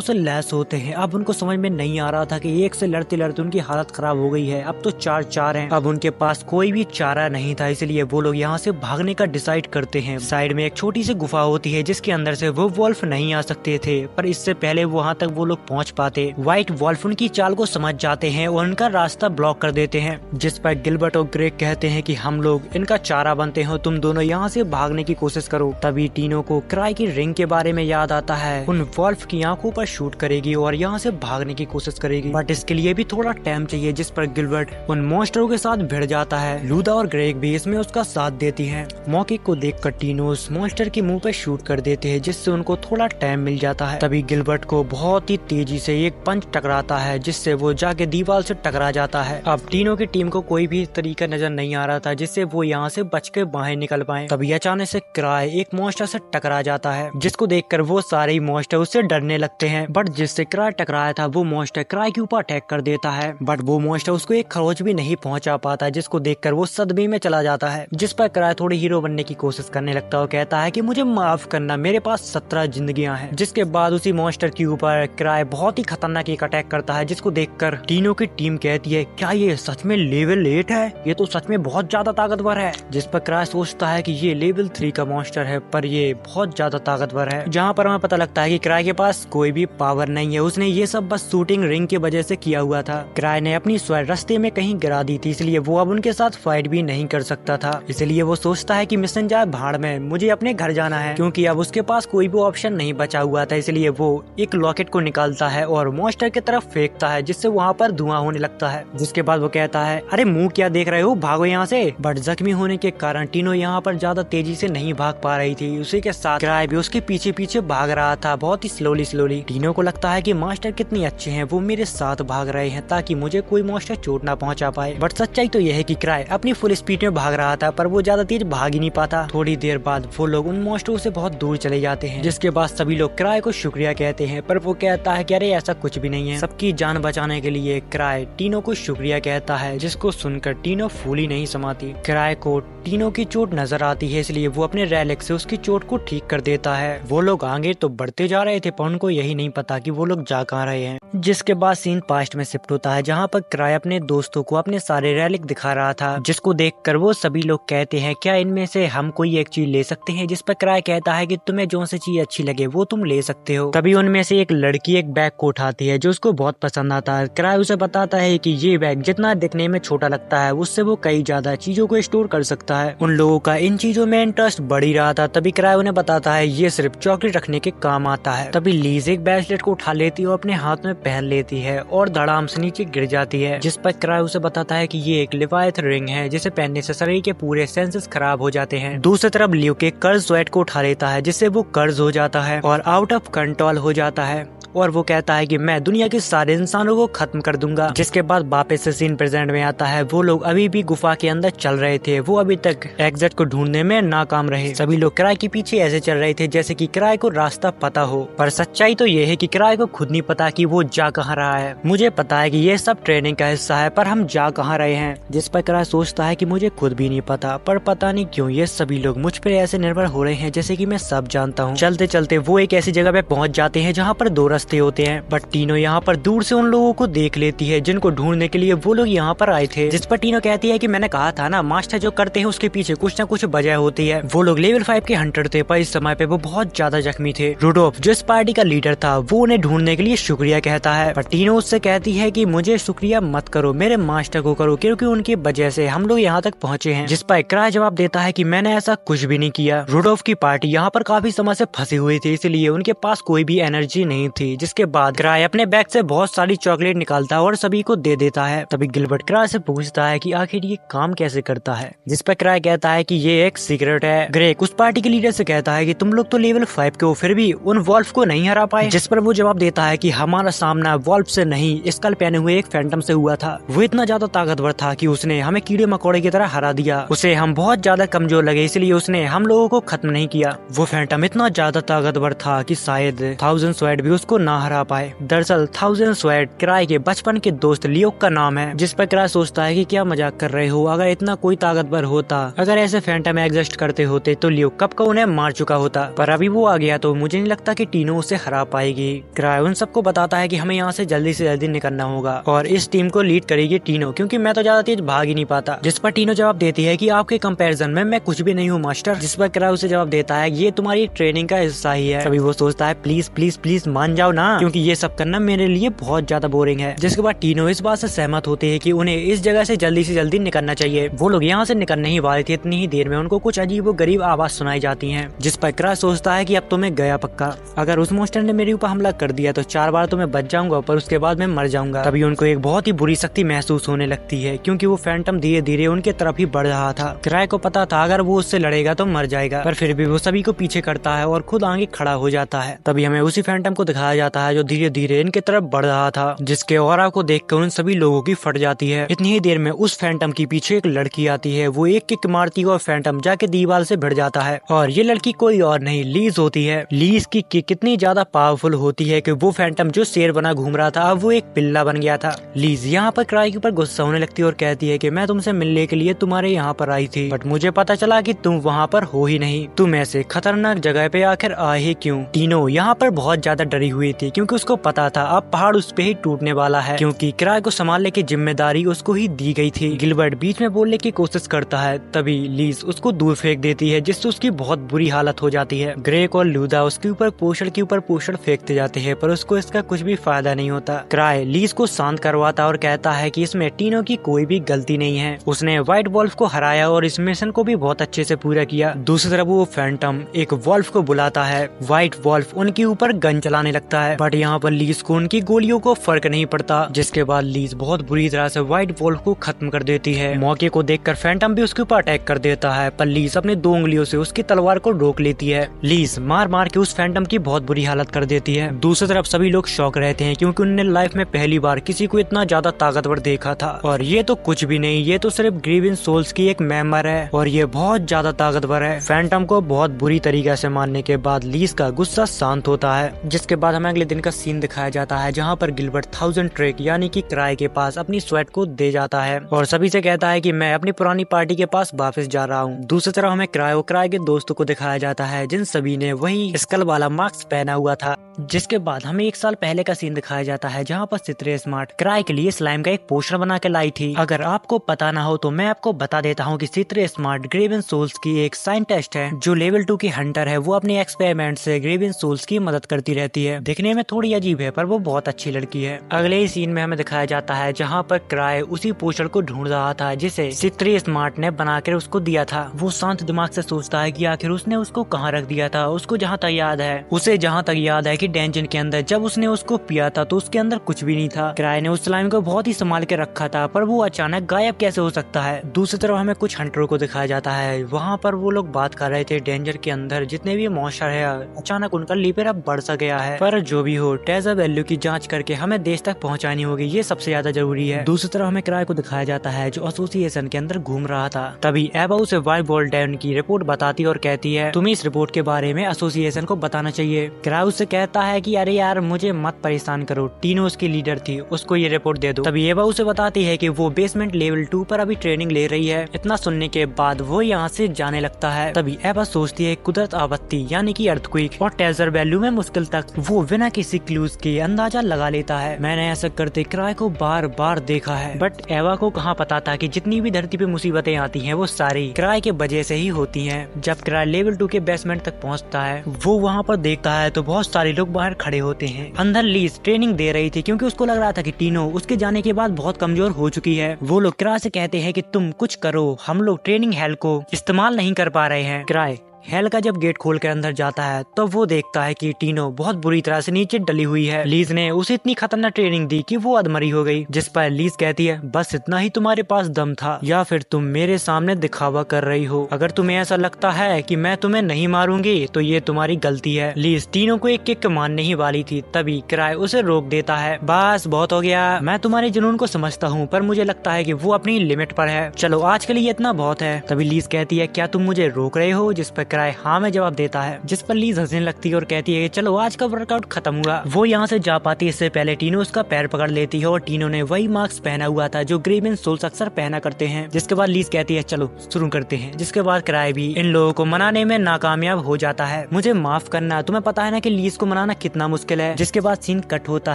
से लैस होते हैं। अब उनको समझ में नहीं आ रहा था कि एक से लड़ते लड़ते उनकी हालत खराब हो गई है, अब तो 4 हैं। अब उनके पास कोई भी चारा नहीं था, इसलिए वो लोग यहाँ से भागने का डिसाइड करते हैं। साइड में एक छोटी सी गुफा होती है जिसके अंदर से वो वॉल्फ नहीं आ सकते थे, पर इससे पहले वहाँ तक वो लोग पहुँच पाते। व्हाइट वॉल्फ उनकी चाल को समझ जाते हैं और उनका रास्ता ब्लॉक कर देते हैं, जिस पर गिलबर्ट और ग्रेग कहते हैं कि हम लोग इनका चारा बनते हैं, तुम दोनों यहाँ से भागने की कोशिश करो। तभी टीनो को क्राई की रिंग के बारे में याद आता है, उन वॉल्फ की आंखों पर शूट करेगी और यहाँ से भागने की कोशिश करेगी, बट इसके लिए भी थोड़ा टाइम चाहिए, जिस पर गिलबर्ट उन मॉन्स्टरों के साथ भिड़ जाता है। लूदा और ग्रेग भी इसमें उसका साथ देती हैं। मौके को देखकर टीनो उस मॉन्स्टर के मुंह पे शूट कर देते हैं, जिससे उनको थोड़ा टाइम मिल जाता है। तभी गिलबर्ट को बहुत ही तेजी से एक पंच टकराता है, जिससे वो जाके दीवार से टकरा जाता है। अब टीनो की टीम को कोई भी तरीका नजर नहीं आ रहा था जिससे वो यहाँ से बच के बाहर निकल पाए। तभी अचानक से क्राई एक मॉन्स्टर से टकरा जाता है, जिसको देखकर वो सारे मॉन्स्टर उससे डरने लगते हैं। बट जिससे क्राई टकराया था वो मॉन्स्टर क्राई के ऊपर अटैक कर देता है, बट वो मॉन्स्टर उसको एक खरोच भी नहीं पहुंचा पाता, जिसको देखकर वो सदमे में चला जाता है। जिस पर क्राई थोड़ी हीरो बनने की कोशिश करने लगता है और कहता है कि मुझे माफ करना, मेरे पास 17 जिंदगियां हैं। जिसके बाद उसी मॉन्स्टर के ऊपर क्राई बहुत ही खतरनाक एक अटैक करता है, जिसको देखकर टीनो की टीम कहती है क्या ये सच में लेवल 8 है, ये तो सच में बहुत ज्यादा ताकतवर है। जिस पर क्राई सोचता है कि ये लेवल 3 का मॉन्स्टर है, पर ये बहुत ज्यादा ताकतवर है। जहाँ पर हमें पता लगता है कि क्राई के पास कोई भी पावर नहीं है, उसने ये सब बस शूटिंग रिंग की वजह से किया हुआ था। क्राई ने अपनी स्वॉर्ड रास्ते में कहीं गिरा दी थी, इसलिए वो अब उनके साथ फाइट भी नहीं कर सकता था। इसलिए वो सोचता है कि मिशन जाए भाड़ में, मुझे अपने घर जाना है, क्योंकि अब उसके पास कोई भी ऑप्शन नहीं बचा हुआ था। इसलिए वो एक लॉकेट को निकालता है और मॉन्स्टर की तरफ फेंकता है, जिससे वहाँ पर धुआं होने लगता है। जिसके बाद वो कहता है, अरे मुंह क्या देख रहे हो, भागो यहाँ से। बट जख्मी होने के कारण टीनो यहाँ पर ज्यादा तेजी से नहीं भाग पा रही थी। उसी के साथ क्राई भी उसके पीछे पीछे भाग रहा था, बहुत ही स्लोली। टीनो को लगता है कि मास्टर कितने अच्छे हैं, वो मेरे साथ भाग रहे हैं ताकि मुझे कोई मॉन्स्टर चोट ना पहुंचा पाए। बट सच्चाई तो यह है कि क्राई अपनी फुल स्पीड में भाग रहा था, पर वो ज्यादा तेज भाग ही नहीं पाता। थोड़ी देर बाद वो लोग उन मॉन्स्टरों से बहुत दूर चले जाते हैं, जिसके बाद सभी लोग क्राई को शुक्रिया कहते हैं। पर वो कहता है कि अरे ऐसा कुछ भी नहीं है, सबकी जान बचाने के लिए क्राई टीनो को शुक्रिया कहता है, जिसको सुनकर टीनो फूली नहीं समाती। क्राई को टीनो की चोट नजर आती है, इसलिए वो अपने रैलिक से उसकी चोट को ठीक कर देता है। वो लोग आगे तो बढ़ते जा रहे थे, पर उनको यही नहीं पता कि वो लोग जा कहाँ रहे हैं। जिसके बाद सीन पास्ट में शिफ्ट होता है, जहाँ पर क्राई अपने दोस्तों को अपने सारे रैलिक दिखा रहा था, जिसको देखकर वो सभी लोग कहते हैं, क्या इनमें से हम कोई एक चीज ले सकते हैं। जिस पर क्राई कहता है कि तुम्हें जो सी चीज अच्छी लगे वो तुम ले सकते हो। तभी उनमें से एक लड़की एक बैग को उठाती है, जो उसको बहुत पसंद आता है। क्राई उसे बताता है कि ये बैग जितना दिखने में छोटा लगता है, उससे वो कई ज्यादा चीजों को स्टोर कर सकता है। उन लोगों का इन चीजों में इंटरेस्ट बढ़ ही रहा था। तभी क्राई उन्हें बताता है ये सिर्फ चॉकलेट रखने के काम आता है। तभी लीज एक ब्रेसलेट को उठा लेती है और अपने हाथ में पहन लेती है और धड़ाम से नीचे गिर जाती है। जिस पर क्राई उसे बताता है कि ये एक लिवायत रिंग है, जिसे पहनने से शरीर के पूरे सेंसेस खराब हो जाते हैं। दूसरी तरफ लियो के कर्ज स्वेट को उठा लेता है, जिससे वो कर्ज हो जाता है और आउट ऑफ कंट्रोल हो जाता है। और वो कहता है कि मैं दुनिया के सारे इंसानों को खत्म कर दूंगा। जिसके बाद वापस से सीन प्रेजेंट में आता है। वो लोग अभी भी गुफा के अंदर चल रहे थे, वो अभी तक एग्जिट को ढूंढने में नाकाम रहे। सभी लोग क्राई के पीछे ऐसे चल रहे थे जैसे कि क्राई को रास्ता पता हो, पर सच्चाई तो ये है कि क्राई को खुद नहीं पता कि वो जा कहाँ रहा है। मुझे पता है कि ये सब ट्रेनिंग का हिस्सा है, पर हम जा कहाँ रहे हैं। जिस पर क्राई सोचता है कि मुझे खुद भी नहीं पता, पर पता नहीं क्यों ये सभी लोग मुझ पर ऐसे निर्भर हो रहे हैं जैसे कि मैं सब जानता हूँ। चलते चलते वो एक ऐसी जगह पे पहुंच जाते हैं जहाँ पर दो रास्ते होते हैं। बट टीनो यहाँ पर दूर से उन लोगों को देख लेती है जिनको ढूंढने के लिए वो लोग यहाँ पर आए थे। जिस पर टीनो कहती है कि मैंने कहा था ना, मास्टर जो करते हैं उसके पीछे कुछ न कुछ वजह होती है। वो लोग लेवल 5 के हंटर थे, पर इस समय पे वो बहुत ज्यादा जख्मी थे। रुडोल्फ जो इस पार्टी का लीडर था, वो उन्हें ढूंढने के लिए शुक्रिया कहता है। पर टीनो उससे कहती है कि मुझे शुक्रिया मत करो, मेरे मास्टर को करो, क्योंकि उनकी वजह से हम लोग यहाँ तक पहुँचे हैं। जिस पर क्राई जवाब देता है कि मैंने ऐसा कुछ भी नहीं किया। रुडोल्फ की पार्टी यहाँ पर काफी समय से फंसी हुई थी, इसलिए उनके पास कोई भी एनर्जी नहीं थी। जिसके बाद क्राई अपने बैग से बहुत सारी चॉकलेट निकालता है और सभी को दे देता है। तभी गिलबर्ट क्राई से पूछता है कि आखिर ये काम कैसे करता है। जिस पर क्राई कहता है कि ये एक सीक्रेट है। ग्रेक उस पार्टी के लीडर से कहता है कि तुम लोग तो लेवल 5 के हो, फिर भी उन वॉल्फ को नहीं हरा पाए। जिस पर वो जवाब देता है कि हमारा सामना वॉल्फ से नहीं, स्कल पहने हुए एक फैंटम से हुआ था। वो इतना ज्यादा ताकतवर था कि उसने हमें कीड़े मकोड़े की तरह हरा दिया। उसे हम बहुत ज्यादा कमजोर लगे, इसलिए उसने हम लोगों को खत्म नहीं किया। वो फैंटम इतना ज्यादा ताकतवर था कि शायद 1000 स्वॉर्ड भी उसको ना हरा पाए। दरअसल 1000 स्वॉर्ड क्राई के बचपन के दोस्त लियोक का नाम है। जिस पर क्राई सोचता है कि क्या मजाक कर रहे हो, अगर इतना कोई ताकतवर होता, अगर ऐसे फैंटम एग्जिस्ट करते होते तो लियोक कब का उन्हें मार चुका होता। पर अभी वो आ गया तो मुझे नहीं लगता कि टीनो उसे हरा पाएगी। क्राई उन सबको बताता है कि हमें यहाँ से जल्दी निकलना होगा और इस टीम को लीड करेगी टीनो, क्योंकि मैं तो ज्यादा तेज भाग ही नहीं पाता। जिस पर टीनो जवाब देती है कि आपके कंपैरिजन में मैं कुछ भी नहीं हूँ मास्टर। जिस पर क्राई उसे जवाब देता है ये तुम्हारी ट्रेनिंग का हिस्सा ही है। तभी वो सोचता है प्लीज प्लीज प्लीज मान जाओ ना, क्योंकि ये सब करना मेरे लिए बहुत ज्यादा बोरिंग है। जिसके बाद टीनो इस बात से सहमत होते हैं कि उन्हें इस जगह से जल्दी निकलना चाहिए। वो लोग यहाँ से निकलने ही वाले थे, इतनी ही देर में उनको कुछ अजीब व गरीब आवाज सुनाई जाती हैं। जिस पर क्राई सोचता है कि अब तो मैं गया पक्का, अगर उस मॉन्स्टर ने मेरे ऊपर हमला कर दिया तो 4 बार तो मैं बच जाऊंगा, पर उसके बाद मैं मर जाऊंगा। तभी उनको एक बहुत ही बुरी शक्ति महसूस होने लगती है, क्योंकि वो फैंटम धीरे धीरे उनके तरफ ही बढ़ रहा था। क्राई को पता था अगर वो उससे लड़ेगा तो मर जाएगा, पर फिर भी वो सभी को पीछे करता है और खुद आगे खड़ा हो जाता है। तभी हमें उसी फैंटम को दिखाया जाता है जो धीरे धीरे इनके तरफ बढ़ रहा था, जिसके ऑरा को देखकर उन सभी लोगों की फट जाती है। इतनी ही देर में उस फैंटम के पीछे एक लड़की आती है। वो एक किक मारती है और फैंटम जाके दीवार से भिड़ जाता है। और ये लड़की कोई और नहीं लीज होती है। लीज की किक कितनी ज्यादा पावरफुल होती है कि वो फैंटम जो शेर बना घूम रहा था अब वो एक पिल्ला बन गया था। लीज यहाँ पर क्राई के ऊपर गुस्सा होने लगती है और कहती है कि मैं तुमसे मिलने के लिए तुम्हारे यहाँ पर आई थी, बट मुझे पता चला कि तुम वहाँ पर हो ही नहीं। तुम ऐसे खतरनाक जगह पे आखिर आए ही क्यों? टीनो यहाँ पर बहुत ज्यादा डरी हुई गई थी क्योंकि उसको पता था अब पहाड़ उस पे ही टूटने वाला है, क्योंकि किराए को संभालने की जिम्मेदारी उसको ही दी गई थी। गिलबर्ट बीच में बोलने की कोशिश करता है, तभी लीज उसको दूर फेंक देती है जिससे उसकी बहुत बुरी हालत हो जाती है। ग्रेक और लूदा उसके ऊपर पोषण फेंकते जाते हैं पर उसको इसका कुछ भी फायदा नहीं होता। क्राई लीज को शांत करवाता और कहता है कि इसमें टीनो की कोई भी गलती नहीं है, उसने व्हाइट वॉल्फ को हराया और इस मिशन को भी बहुत अच्छे से पूरा किया। दूसरी तरफ वो फैंटम एक वॉल्फ को बुलाता है। व्हाइट वॉल्फ उनके ऊपर गन चलाने लगता है बट यहाँ पर लीज को उनकी गोलियों को फर्क नहीं पड़ता, जिसके बाद लीज बहुत बुरी तरह से व्हाइट वॉल्फ को खत्म कर देती है। मौके को देखकर फैंटम भी उसके ऊपर अटैक कर देता है पर लीज अपने 2 उंगलियों से उसकी तलवार को रोक लेती है। लीज मार मार के उस फैंटम की बहुत बुरी हालत कर देती है। दूसरी तरफ सभी लोग शौक रहते हैं क्योंकि उन्होंने लाइफ में पहली बार किसी को इतना ज्यादा ताकतवर देखा था और ये तो कुछ भी नहीं, ये तो सिर्फ ग्रीविन सोल्स की एक मेंबर है और ये बहुत ज्यादा ताकतवर है। फैंटम को बहुत बुरी तरीके से मारने के बाद लीज का गुस्सा शांत होता है, जिसके बाद हमें अगले दिन का सीन दिखाया जाता है जहाँ पर गिलबर्ट 1000 ट्रेक यानी कि किराए के पास अपनी स्वेट को दे जाता है और सभी से कहता है कि मैं अपनी पुरानी पार्टी के पास वापस जा रहा हूँ। दूसरी तरफ हमें किराए के दोस्तों को दिखाया जाता है जिन सभी ने वही स्कल वाला मास्क पहना हुआ था। जिसके बाद हमें 1 साल पहले का सीन दिखाया जाता है जहाँ पर सित्रे स्मार्ट किराए के लिए स्लाइम का एक पोस्टर बना के लाई थी। अगर आपको पता ना हो तो मैं आपको बता देता हूँ कि सित्रे स्मार्ट ग्रेविन सोल्स की एक साइंटिस्ट है जो लेवल 2 की हंटर है। वो अपने एक्सपेरिमेंट से ग्रेविन सोल्स की मदद करती रहती है। दिखने में थोड़ी अजीब है पर वो बहुत अच्छी लड़की है। अगले ही सीन में हमें दिखाया जाता है जहाँ पर किराए उसी पोस्टर को ढूंढ रहा था जिसे सित्रे स्मार्ट ने बनाकर उसको दिया था। वो शांत दिमाग से सोचता है कि आखिर उसने उसको कहाँ रख दिया था। उसको जहाँ तक याद है, उसे जहाँ तक याद है कि डेंजन के अंदर जब उसने उसको पिया था तो उसके अंदर कुछ भी नहीं था। किराए ने उस स्लाइम को बहुत ही संभाल के रखा था पर वो अचानक गायब कैसे हो सकता है। दूसरी तरफ हमें कुछ हंटरों को दिखाया जाता है। वहाँ पर वो लोग बात कर रहे थे डेंजर के अंदर जितने भी मॉन्स्टर है अचानक उनका लेवल अब बढ़ सा गया है। पर जो भी हो ट्रेजर वैल्यू की जांच करके हमें देश तक पहुँचानी होगी, ये सबसे ज्यादा जरूरी है। दूसरी तरफ हमें किराए को दिखाया जाता है जो एसोसिएशन के अंदर घूम रहा था। तभी एबा उसे व्हाइट वॉल्फ डैन की रिपोर्ट बताती और कहती है तुम्हें इस रिपोर्ट के बारे में एसोसिएशन को बताना चाहिए। किराए उससे कहता है कि अरे यार मुझे मत परेशान करो, टीनो उसकी लीडर थी, उसको ये रिपोर्ट दे दो। तभी एबा उसे बताती है कि वो बेसमेंट लेवल 2 पर अभी ट्रेनिंग ले रही है। इतना सुनने के बाद वो यहाँ से जाने लगता है। तभी एबा सोचती है कुदरत आपत्ति यानी कि अर्थक्वेक और ट्रेजर वैल्यू में मुश्किल तक वो बिना किसी क्लूज के अंदाजा लगा लेता है। मैंने ऐसा करते किराए को बार बार देखा है बट एबा को कहाँ पता था कि जितनी भी धरती पे मुसीबतें आती हैं वो सारी किराए के वजह से ही होती हैं। जब किराए लेवल 2 के बेसमेंट तक पहुँचता है वो वहाँ पर देखता है तो बहुत सारे लोग बाहर खड़े होते हैं। अंदर लीज ट्रेनिंग दे रही थी क्योंकि उसको लग रहा था कि टीनो उसके जाने के बाद बहुत कमजोर हो चुकी है। वो लोग किराए से कहते हैं कि तुम कुछ करो, हम लोग ट्रेनिंग हेल को इस्तेमाल नहीं कर पा रहे हैं। किराए हेल का जब गेट खोल कर अंदर जाता है तो वो देखता है कि टीनो बहुत बुरी तरह से नीचे डली हुई है। लीज ने उसे इतनी खतरनाक ट्रेनिंग दी कि वो अधमरी हो गई। जिस पर लीज कहती है बस इतना ही तुम्हारे पास दम था या फिर तुम मेरे सामने दिखावा कर रही हो। अगर तुम्हें ऐसा लगता है कि मैं तुम्हें नहीं मारूंगी तो ये तुम्हारी गलती है। लीज टीनो को एक किक मारने ही वाली थी तभी किराए उसे रोक देता है। बस बहुत हो गया, मैं तुम्हारे जुनून को समझता हूँ पर मुझे लगता है कि वो अपनी लिमिट पर है, चलो आज के लिए इतना बहुत है। तभी लीज कहती है क्या तुम मुझे रोक रहे हो, जिस पर किराए हाँ में जवाब देता है। जिस पर लीज हंसने लगती है और कहती है चलो आज का वर्कआउट खत्म हुआ। वो यहाँ से जा पाती इससे पहले टीनो उसका पैर पकड़ लेती है और टीनो ने वही मास्क पहना हुआ था जो ग्रेविन सोल्स अक्सर पहना करते हैं। जिसके बाद लीज कहती है चलो शुरू करते हैं। जिसके बाद किराए भी इन लोगों को मनाने में नाकामयाब हो जाता है। मुझे माफ करना, तुम्हें पता है ना कि लीज को मनाना कितना मुश्किल है। जिसके बाद सीन कट होता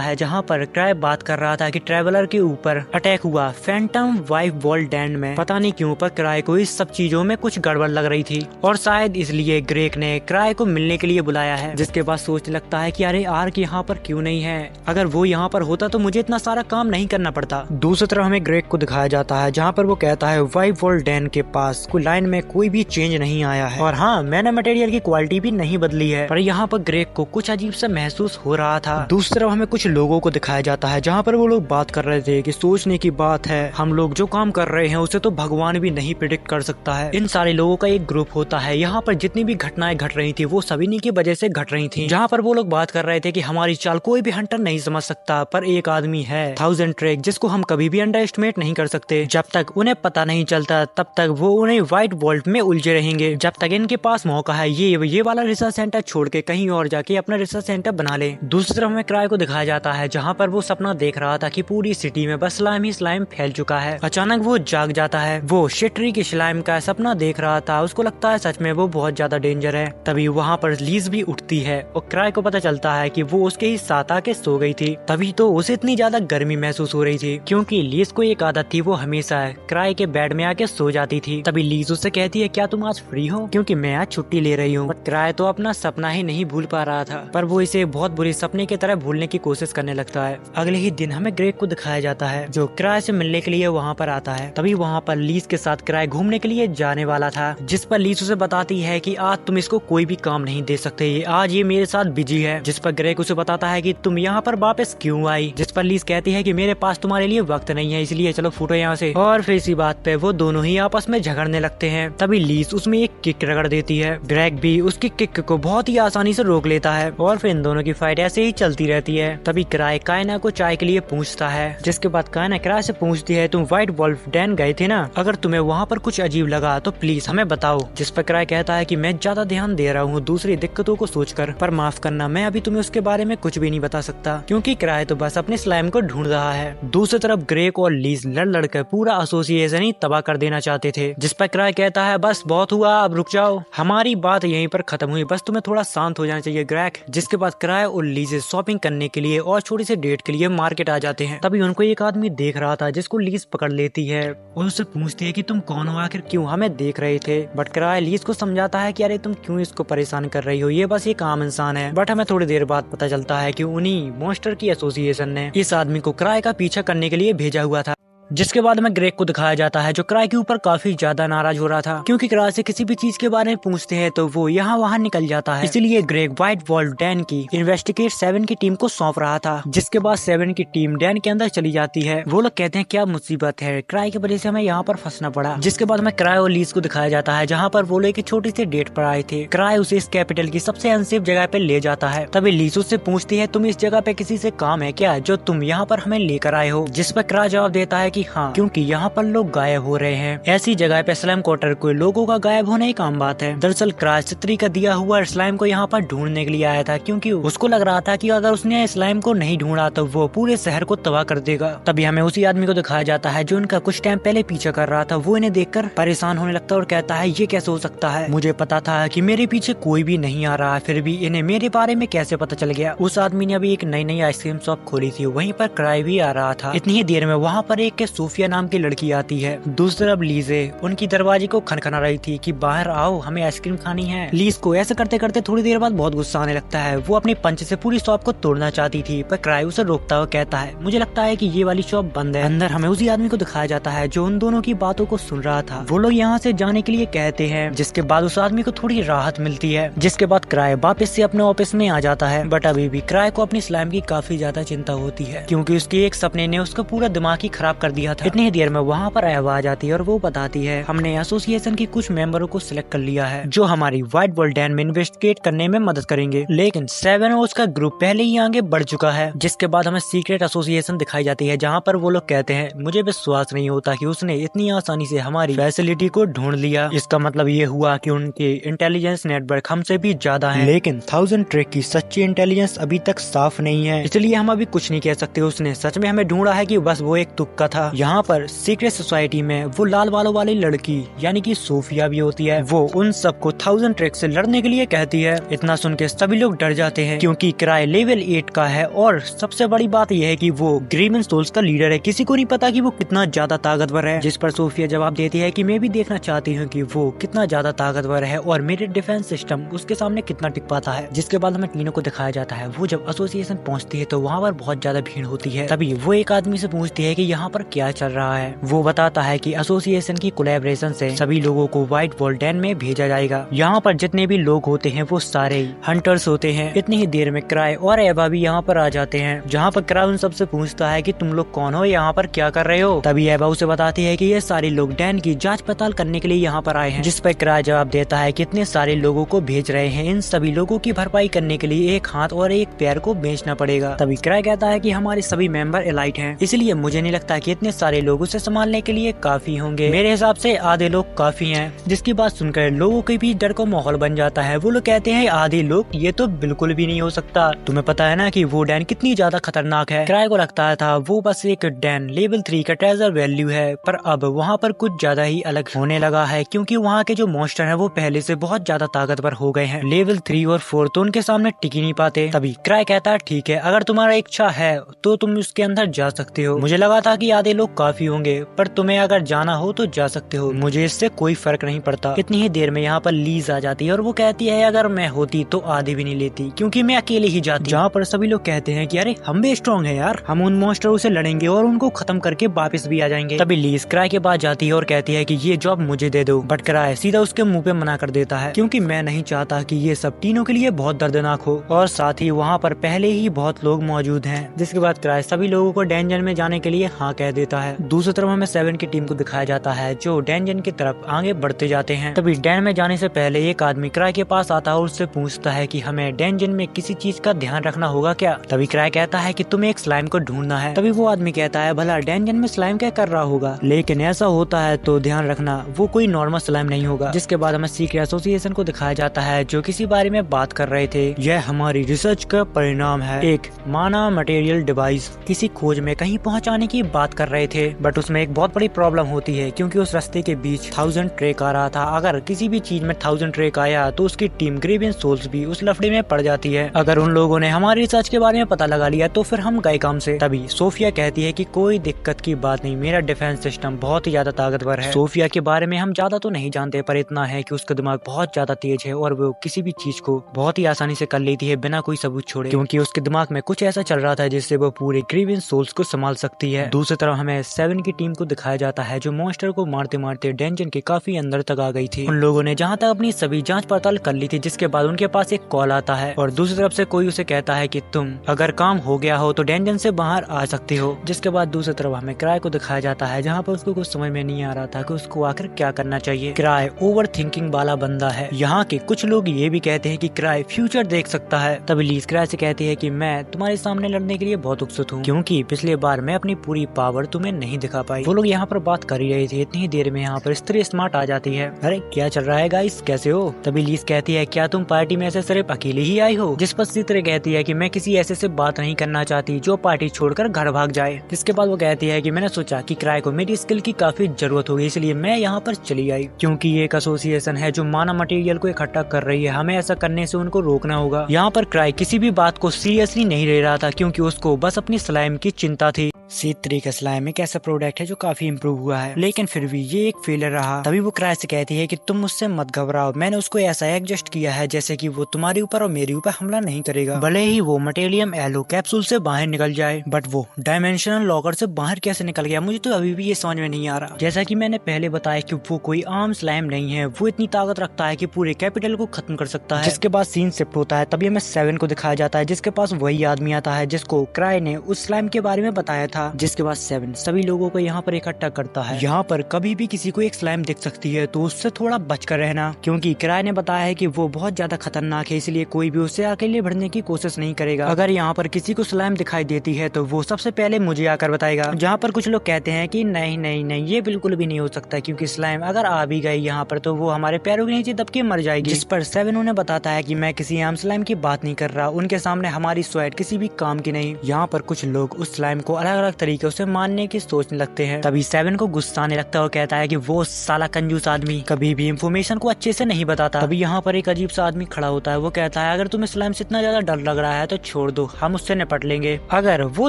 है जहाँ पर किराए बात कर रहा था कि ट्रेवलर के ऊपर अटैक हुआ फैंटम व्हाइट वॉल्फ डैन में। पता नहीं क्यों पर किराए को इस सब चीजों में कुछ गड़बड़ लग रही थी और शायद इसलिए ग्रेक ने किराए को मिलने के लिए बुलाया है। जिसके बाद सोचने लगता है कि अरे आर्क यहाँ पर क्यों नहीं है, अगर वो यहाँ पर होता तो मुझे इतना सारा काम नहीं करना पड़ता। दूसरी तरफ हमें ग्रेक को दिखाया जाता है जहाँ पर वो कहता है व्हाइट वॉल्फ डैन के पास कोई लाइन में कोई भी चेंज नहीं आया है और हाँ मैंने मटेरियल की क्वालिटी भी नहीं बदली है। पर यहाँ पर ग्रेक को कुछ अजीब सा महसूस हो रहा था। दूसरी तरफ हमें कुछ लोगों को दिखाया जाता है जहाँ पर वो लोग बात कर रहे थे कि सोचने की बात है, हम लोग जो काम कर रहे हैं उसे तो भगवान भी नहीं प्रिडिक्ट कर सकता है। इन सारे लोगों का एक ग्रुप होता है। यहाँ पर जितनी भी घटनाएं घट रही थी वो सभी की वजह से घट रही थी। जहाँ पर वो लोग बात कर रहे थे कि हमारी चाल कोई भी हंटर नहीं समझ सकता पर एक आदमी है 1000 ट्रेक जिसको हम कभी भी अंडर एस्टिमेट नहीं कर सकते। जब तक उन्हें पता नहीं चलता तब तक वो उन्हें व्हाइट वॉल्फ में उलझे रहेंगे। जब तक इनके पास मौका है ये वाला रिसर्च सेंटर छोड़ के कहीं और जाके अपना रिसर्च सेंटर बना ले। दूसरी तरफ हमें किराए को दिखाया जाता है जहाँ पर वो सपना देख रहा था कि पूरी सिटी में बस स्लाइम ही स्लाइम फैल चुका है। अचानक वो जाग जाता है। वो शिट्री की स्लाइम का सपना देख रहा था। उसको लगता है सच में वो बहुत बहुत ज्यादा डेंजर है। तभी वहाँ पर लीज भी उठती है और क्राई को पता चलता है कि वो उसके ही साथ आके सो गई थी। तभी तो उसे इतनी ज्यादा गर्मी महसूस हो रही थी, क्योंकि लीज को एक आदत थी, वो हमेशा क्राई के बेड में आके सो जाती थी। तभी लीज उससे कहती है क्या तुम आज फ्री हो, क्योंकि मैं आज छुट्टी ले रही हूँ। क्राई तो अपना सपना ही नहीं भूल पा रहा था, पर वो इसे बहुत बुरी सपने की तरह भूलने की कोशिश करने लगता है। अगले ही दिन हमें ग्रेग को दिखाया जाता है, जो क्राई से मिलने के लिए वहाँ पर आता है। तभी वहाँ पर लीज के साथ क्राई घूमने के लिए जाने वाला था, जिस पर लीज उसे बताती है कि आज तुम इसको कोई भी काम नहीं दे सकते, आज ये मेरे साथ बिजी है। जिस पर ग्रेग उसे बताता है कि तुम यहाँ पर वापस क्यों आई, जिस पर लीज कहती है कि मेरे पास तुम्हारे लिए वक्त नहीं है, इसलिए चलो फूटो यहाँ से। और फिर इसी बात पे वो दोनों ही आपस में झगड़ने लगते हैं। तभी लीज उसमें एक किक रगड़ देती है। ग्रेग भी उसकी किक को बहुत ही आसानी से रोक लेता है और फिर इन दोनों की फाइट ऐसे ही चलती रहती है। तभी क्राई कायना को चाय के लिए पूछता है, जिसके बाद कायना क्राई से पूछती है तुम व्हाइट वुल्फ डैन गए थे ना, अगर तुम्हें वहाँ पर कुछ अजीब लगा तो प्लीज हमें बताओ। जिस पर क्राई कहता है कि मैं ज्यादा ध्यान दे रहा हूँ दूसरी दिक्कतों को सोचकर, पर माफ करना मैं अभी तुम्हें उसके बारे में कुछ भी नहीं बता सकता, क्योंकि क्राई तो बस अपने स्लाइम को ढूंढ रहा है। दूसरी तरफ ग्रेग और लीज लड़ कर पूरा एसोसिएशन ही तबाह कर देना चाहते थे, जिस पर क्राई कहता है बस बहुत हुआ, अब रुक जाओ, हमारी बात यहीं पर खत्म हुई, बस तुम्हें थोड़ा शांत हो जाना चाहिए ग्रेग। जिसके बाद क्राई और लीज शॉपिंग करने के लिए और छोटी सी डेट के लिए मार्केट आ जाते हैं। तभी उनको एक आदमी देख रहा था, जिसको लीज पकड़ लेती है और उससे पूछती है कि तुम कौन हो, आखिर क्यों हमें देख रहे थे। बट क्राई लीज को समझाता है कि अरे तुम क्यों इसको परेशान कर रही हो, ये बस एक आम इंसान है। बट हमें थोड़ी देर बाद पता चलता है कि उन्हीं मॉन्स्टर की एसोसिएशन ने इस आदमी को क्राई का पीछा करने के लिए भेजा हुआ था। जिसके बाद में ग्रेग को दिखाया जाता है, जो क्राई के ऊपर काफी ज्यादा नाराज हो रहा था, क्योंकि क्राई से किसी भी चीज के बारे में पूछते हैं तो वो यहाँ वहाँ निकल जाता है। इसीलिए ग्रेग व्हाइट वुल्फ डैन की इन्वेस्टिगेट 7 की टीम को सौंप रहा था। जिसके बाद 7 की टीम डैन के अंदर चली जाती है। वो लोग कहते हैं क्या मुसीबत है, क्राई की वजह से हमें यहाँ पर फंसना पड़ा। जिसके बाद में क्राई और लीज को दिखाया जाता है, जहाँ पर वो लोग एक छोटी सी डेट पर आए थे। क्राई उसे इस कैपिटल की सबसे अनसेफ जगह पे ले जाता है। तभी लीज उससे पूछती है तुम इस जगह पे किसी से काम है क्या, जो तुम यहाँ पर हमें लेकर आए हो। जिस पर क्राई जवाब देता है कि हाँ, क्योंकि यहाँ पर लोग गायब हो रहे हैं। ऐसी जगह पे स्लाइम क्वार्टर कोई लोगों का गायब होना एक आम बात है। दरअसल क्राई चित्री का दिया हुआ स्लाइम को यहाँ पर ढूंढने के लिए आया था, क्योंकि उसको लग रहा था कि अगर उसने स्लाइम को नहीं ढूंढा तो वो पूरे शहर को तबाह कर देगा। तभी हमें उसी आदमी को दिखाया जाता है, जो उनका कुछ टाइम पहले पीछा कर रहा था। वो इन्हें देखकर परेशान होने लगता है और कहता है ये कैसे हो सकता है, मुझे पता था कि मेरे पीछे कोई भी नहीं आ रहा, फिर भी इन्हें मेरे बारे में कैसे पता चल गया। उस आदमी ने अभी एक नई आइसक्रीम शॉप खोली थी, वहीं पर क्राई भी आ रहा था। इतनी ही देर में वहाँ पर एक सूफिया नाम की लड़की आती है। दूसरी तरफ लीजे उनकी दरवाजे को खनखना रही थी कि बाहर आओ, हमें आइसक्रीम खानी है। लीज को ऐसा करते करते थोड़ी देर बाद बहुत गुस्सा आने लगता है। वो अपने पंच से पूरी शॉप को तोड़ना चाहती थी, पर क्राई उसे रोकता हुआ कहता है मुझे लगता है कि ये वाली शॉप बंद है। अंदर हमें उसी आदमी को दिखाया जाता है, जो उन दोनों की बातों को सुन रहा था। वो लोग यहाँ से जाने के लिए कहते हैं, जिसके बाद उस आदमी को थोड़ी राहत मिलती है। जिसके बाद क्राई वापस से अपने ऑफिस में आ जाता है। बट अभी भी क्राई को अपनी स्लाइम की काफी ज्यादा चिंता होती है, क्योंकि उसके एक सपने ने उसका पूरा दिमाग ही खराब कर दिया था। इतनी देर में वहाँ पर आवाज आती है और वो बताती है हमने एसोसिएशन की कुछ मेंबरों को सिलेक्ट कर लिया है, जो हमारी व्हाइट वुल्फ डैन में इन्वेस्टिगेट करने में मदद करेंगे। लेकिन 7 और उसका ग्रुप पहले ही आगे बढ़ चुका है। जिसके बाद हमें सीक्रेट एसोसिएशन दिखाई जाती है, जहाँ पर वो लोग कहते हैं मुझे विश्वास नहीं होता कि उसने इतनी आसानी से हमारी फैसिलिटी को ढूंढ लिया। इसका मतलब ये हुआ कि उनके इंटेलिजेंस नेटवर्क हमसे भी ज्यादा है। लेकिन 1000 ट्रैक की सच्ची इंटेलिजेंस अभी तक साफ नहीं है, इसलिए हम अभी कुछ नहीं कह सकते उसने सच में हमें ढूंढा है कि बस वो एक तुक्का था। यहाँ पर सीक्रेट सोसाइटी में वो लाल बालों वाली लड़की यानी कि सोफिया भी होती है। वो उन सबको 1000 ट्रैक से लड़ने के लिए कहती है। इतना सुन के सभी लोग डर जाते हैं, क्योंकि क्राई लेवल 8 का है और सबसे बड़ी बात यह है कि वो ग्रीवन सोल्स का लीडर है। किसी को नहीं पता कि वो कितना ज्यादा ताकतवर है। जिस पर सोफिया जवाब देती है कि मैं भी देखना चाहती हूँ कि वो कितना ज्यादा ताकतवर है और मेरे डिफेंस सिस्टम उसके सामने कितना टिक पाता है। जिसके बाद हमें तीनों को दिखाया जाता है। वो जब एसोसिएशन पहुँचती है तो वहाँ पर बहुत ज्यादा भीड़ होती है। तभी वो एक आदमी से पूछती है कि यहाँ पर क्या चल रहा है। वो बताता है कि एसोसिएशन की कोलैबोरेशन से सभी लोगों को व्हाइट वुल्फ डैन में भेजा जाएगा। यहाँ पर जितने भी लोग होते हैं वो सारे हंटर्स होते हैं। इतनी ही देर में क्राई और एवा भी यहाँ पर आ जाते हैं, जहाँ पर क्राई उन सबसे पूछता है कि तुम लोग कौन हो, यहाँ पर क्या कर रहे हो। तभी एवा उसे बताती है कि ये सारे लोग डैन की जांच पड़ताल करने के लिए यहाँ पर आए हैं। जिस पर क्राई जवाब देता है कि इतने सारे लोगों को भेज रहे हैं, इन सभी लोगों की भरपाई करने के लिए एक हाथ और एक पैर को बेचना पड़ेगा। तभी क्राई कहता है कि हमारे सभी मेंबर एलाइट हैं, इसलिए मुझे नहीं लगता कि इतने इतने सारे लोग उसे संभालने के लिए काफी होंगे। मेरे हिसाब से आधे लोग काफी हैं। जिसकी बात सुनकर लोगों के बीच डर का माहौल बन जाता है। वो लोग कहते हैं आधे लोग, ये तो बिल्कुल भी नहीं हो सकता। तुम्हें पता है ना कि वो डैन कितनी ज्यादा खतरनाक है। किराए को लगता था वो बस एक डैन लेवल 3 का ट्रेजर वैल्यू है, पर अब वहाँ पर कुछ ज्यादा ही अलग होने लगा है, क्योंकि वहाँ के जो मॉन्स्टर हैं वो पहले से बहुत ज्यादा ताकतवर हो गए हैं। लेवल 3 और 4 तो उनके सामने टिक ही नहीं पाते। तभी किराए कहता है ठीक है, अगर तुम्हारा इच्छा है तो तुम उसके अंदर जा सकते हो। मुझे लगा था कि आधे लोग काफी होंगे, पर तुम्हें अगर जाना हो तो जा सकते हो, मुझे इससे कोई फर्क नहीं पड़ता। इतनी ही देर में यहाँ पर लीज आ जाती है और वो कहती है अगर मैं होती तो आधी भी नहीं लेती, क्योंकि मैं अकेले ही जाती। जहाँ पर सभी लोग कहते हैं कि अरे हम भी स्ट्रॉन्ग है यार, हम उन मॉन्स्टरों से लड़ेंगे और उनको खत्म करके वापस भी आ जाएंगे। तभी लीज किराए के पास जाती है और कहती है कि ये जॉब मुझे दे दो, बट किराए सीधा उसके मुंह पे मना कर देता है, क्योंकि मैं नहीं चाहता कि ये सब तीनों के लिए बहुत दर्दनाक हो, और साथ ही वहाँ पर पहले ही बहुत लोग मौजूद हैं। जिसके बाद किराए सभी लोगों को डेंजन में जाने के लिए हाँ कह देता है। दूसरी तरफ हमें 7 की टीम को दिखाया जाता है जो डेंजन की तरफ आगे बढ़ते जाते हैं। तभी डैन में जाने से पहले एक आदमी किराए के पास आता है और उससे पूछता है कि हमें डेंजन में किसी चीज का ध्यान रखना होगा क्या। तभी किराए कहता है कि तुम्हें एक स्लाइम को ढूंढना है। तभी वो आदमी कहता है भला डेंजन में स्लाइम क्या कर रहा होगा, लेकिन ऐसा होता है तो ध्यान रखना वो कोई नॉर्मल स्लाइम नहीं होगा। जिसके बाद हमें सीक्रेट एसोसिएशन को दिखाया जाता है जो किसी बारे में बात कर रहे थे। यह हमारी रिसर्च का परिणाम है, एक माना मटेरियल डिवाइस किसी खोज में कहीं पहुंचाने की बात कर रहे थे, बट उसमें एक बहुत बड़ी प्रॉब्लम होती है, क्योंकि उस रास्ते के बीच 1000 ट्रेक आ रहा था। अगर किसी भी चीज में 1000 ट्रेक आया तो उसकी टीम ग्रेवियन सोल्स भी उस लफड़े में पड़ जाती है। अगर उन लोगों ने हमारी रिसर्च के बारे में पता लगा लिया तो फिर हम गए काम से। तभी सोफिया कहती है कि कोई दिक्कत की बात नहीं, मेरा डिफेंस सिस्टम बहुत ही ज्यादा ताकतवर है। सोफिया के बारे में हम ज्यादा तो नहीं जानते, पर इतना है कि उसका दिमाग बहुत ज्यादा तेज है और वो किसी भी चीज को बहुत ही आसानी से कर लेती है बिना कोई सबूत छोड़े, क्योंकि उसके दिमाग में कुछ ऐसा चल रहा था जिससे वो पूरे ग्रेवियन सोल्स को संभाल सकती है। दूसरी तरफ हमें 7 की टीम को दिखाया जाता है जो मॉन्स्टर को मारते मारते डेंजन के काफी अंदर तक आ गई थी। उन लोगों ने जहाँ तक अपनी सभी जांच पड़ताल कर ली थी, जिसके बाद उनके पास एक कॉल आता है और दूसरी तरफ से कोई उसे कहता है कि तुम अगर काम हो गया हो तो डेंजन से बाहर आ सकते हो। जिसके बाद दूसरी तरफ हमें किराए को दिखाया जाता है जहाँ पर उसको कुछ समझ में नहीं आ रहा था कि उसको आखिर क्या करना चाहिए। किराए ओवर थिंकिंग वाला बंदा है। यहाँ के कुछ लोग ये भी कहते हैं कि किराए फ्यूचर देख सकता है। तब लीज किराए से कहती है कि मैं तुम्हारे सामने लड़ने के लिए बहुत उत्सुक हूँ, क्योंकि पिछले बार मैं अपनी पूरी पावर तुम्हें नहीं दिखा पाई। वो लोग यहाँ पर बात कर ही रहे थे, इतनी ही देर में यहाँ पर स्त्री स्मार्ट आ जाती है। अरे क्या चल रहा है गाइस, कैसे हो? तभी लीज कहती है क्या तुम पार्टी में से सिर्फ अकेले ही आई हो? जिस पर चित्र कहती है कि मैं किसी ऐसे से बात नहीं करना चाहती जो पार्टी छोड़कर घर भाग जाए। जिसके बाद वो कहती है कि मैंने सोचा कि किराए को मेरी स्किल की काफी जरूरत होगी, इसलिए मैं यहाँ पर चली आई, क्योंकि ये एक एसोसिएशन है जो माना मटेरियल को इकट्ठा कर रही है, हमें ऐसा करने से उनको रोकना होगा। यहाँ पर किराए किसी भी बात को सीरियसली नहीं ले रहा था, क्योंकि उसको बस अपनी स्लाइम की चिंता थी। C3 का स्लाइम एक ऐसा प्रोडक्ट है जो काफी इम्प्रूव हुआ है, लेकिन फिर भी ये एक फेलियर रहा। तभी वो किराए से कहती है कि तुम मुझसे मत घबराओ, मैंने उसको ऐसा एडजस्ट किया है जैसे कि वो तुम्हारे ऊपर और मेरे ऊपर हमला नहीं करेगा, भले ही वो मटेरियम एलो कैप्सूल से बाहर निकल जाए। बट वो डायमेंशनल लॉकर से बाहर कैसे निकल गया, मुझे तो अभी भी ये समझ में नहीं आ रहा। जैसा कि मैंने पहले बताया कि वो कोई आम स्लाइम नहीं है, वो इतनी ताकत रखता है कि पूरे कैपिटल को खत्म कर सकता है। जिसके बाद सीन शिफ्ट होता है, तभी हमें 7 को दिखाया जाता है जिसके पास वही आदमी आता है जिसको किराए ने उस स्लाइम के बारे में बताया था। जिसके बाद 7 सभी लोगों को यहाँ पर इकट्ठा करता है। यहाँ पर कभी भी किसी को एक स्लाइम दिख सकती है तो उससे थोड़ा बचकर रहना, क्योंकि किराए ने बताया है कि वो बहुत ज्यादा खतरनाक है, इसलिए कोई भी उससे अकेले बढ़ने की कोशिश नहीं करेगा। अगर यहाँ पर किसी को स्लाइम दिखाई देती है तो वो सबसे पहले मुझे आकर बताएगा। जहाँ पर कुछ लोग कहते हैं कि नहीं नहीं नहीं, ये बिल्कुल भी नहीं हो सकता, क्योंकि स्लाइम अगर आ भी गई यहाँ पर तो वो हमारे पैरों के नीचे दब के मर जाएगी। जिस पर 7 उन्हें बताता है कि मैं किसी आम स्लाइम की बात नहीं कर रहा, उनके सामने हमारी स्वेट किसी भी काम की नहीं। यहाँ पर कुछ लोग उस स्लाइम को अलग अलग तरीके से मारने की सोचने लगते हैं। तभी 7 को गुस्सा आने लगता है और कहता है कि वो साला कंजूस आदमी कभी भी इंफॉर्मेशन को अच्छे से नहीं बताता। तभी यहाँ पर एक अजीब सा आदमी खड़ा होता है, वो कहता है अगर तुम्हें स्लाइम से इतना ज्यादा डर लग रहा है तो छोड़ दो, हम उससे निपट लेंगे अगर वो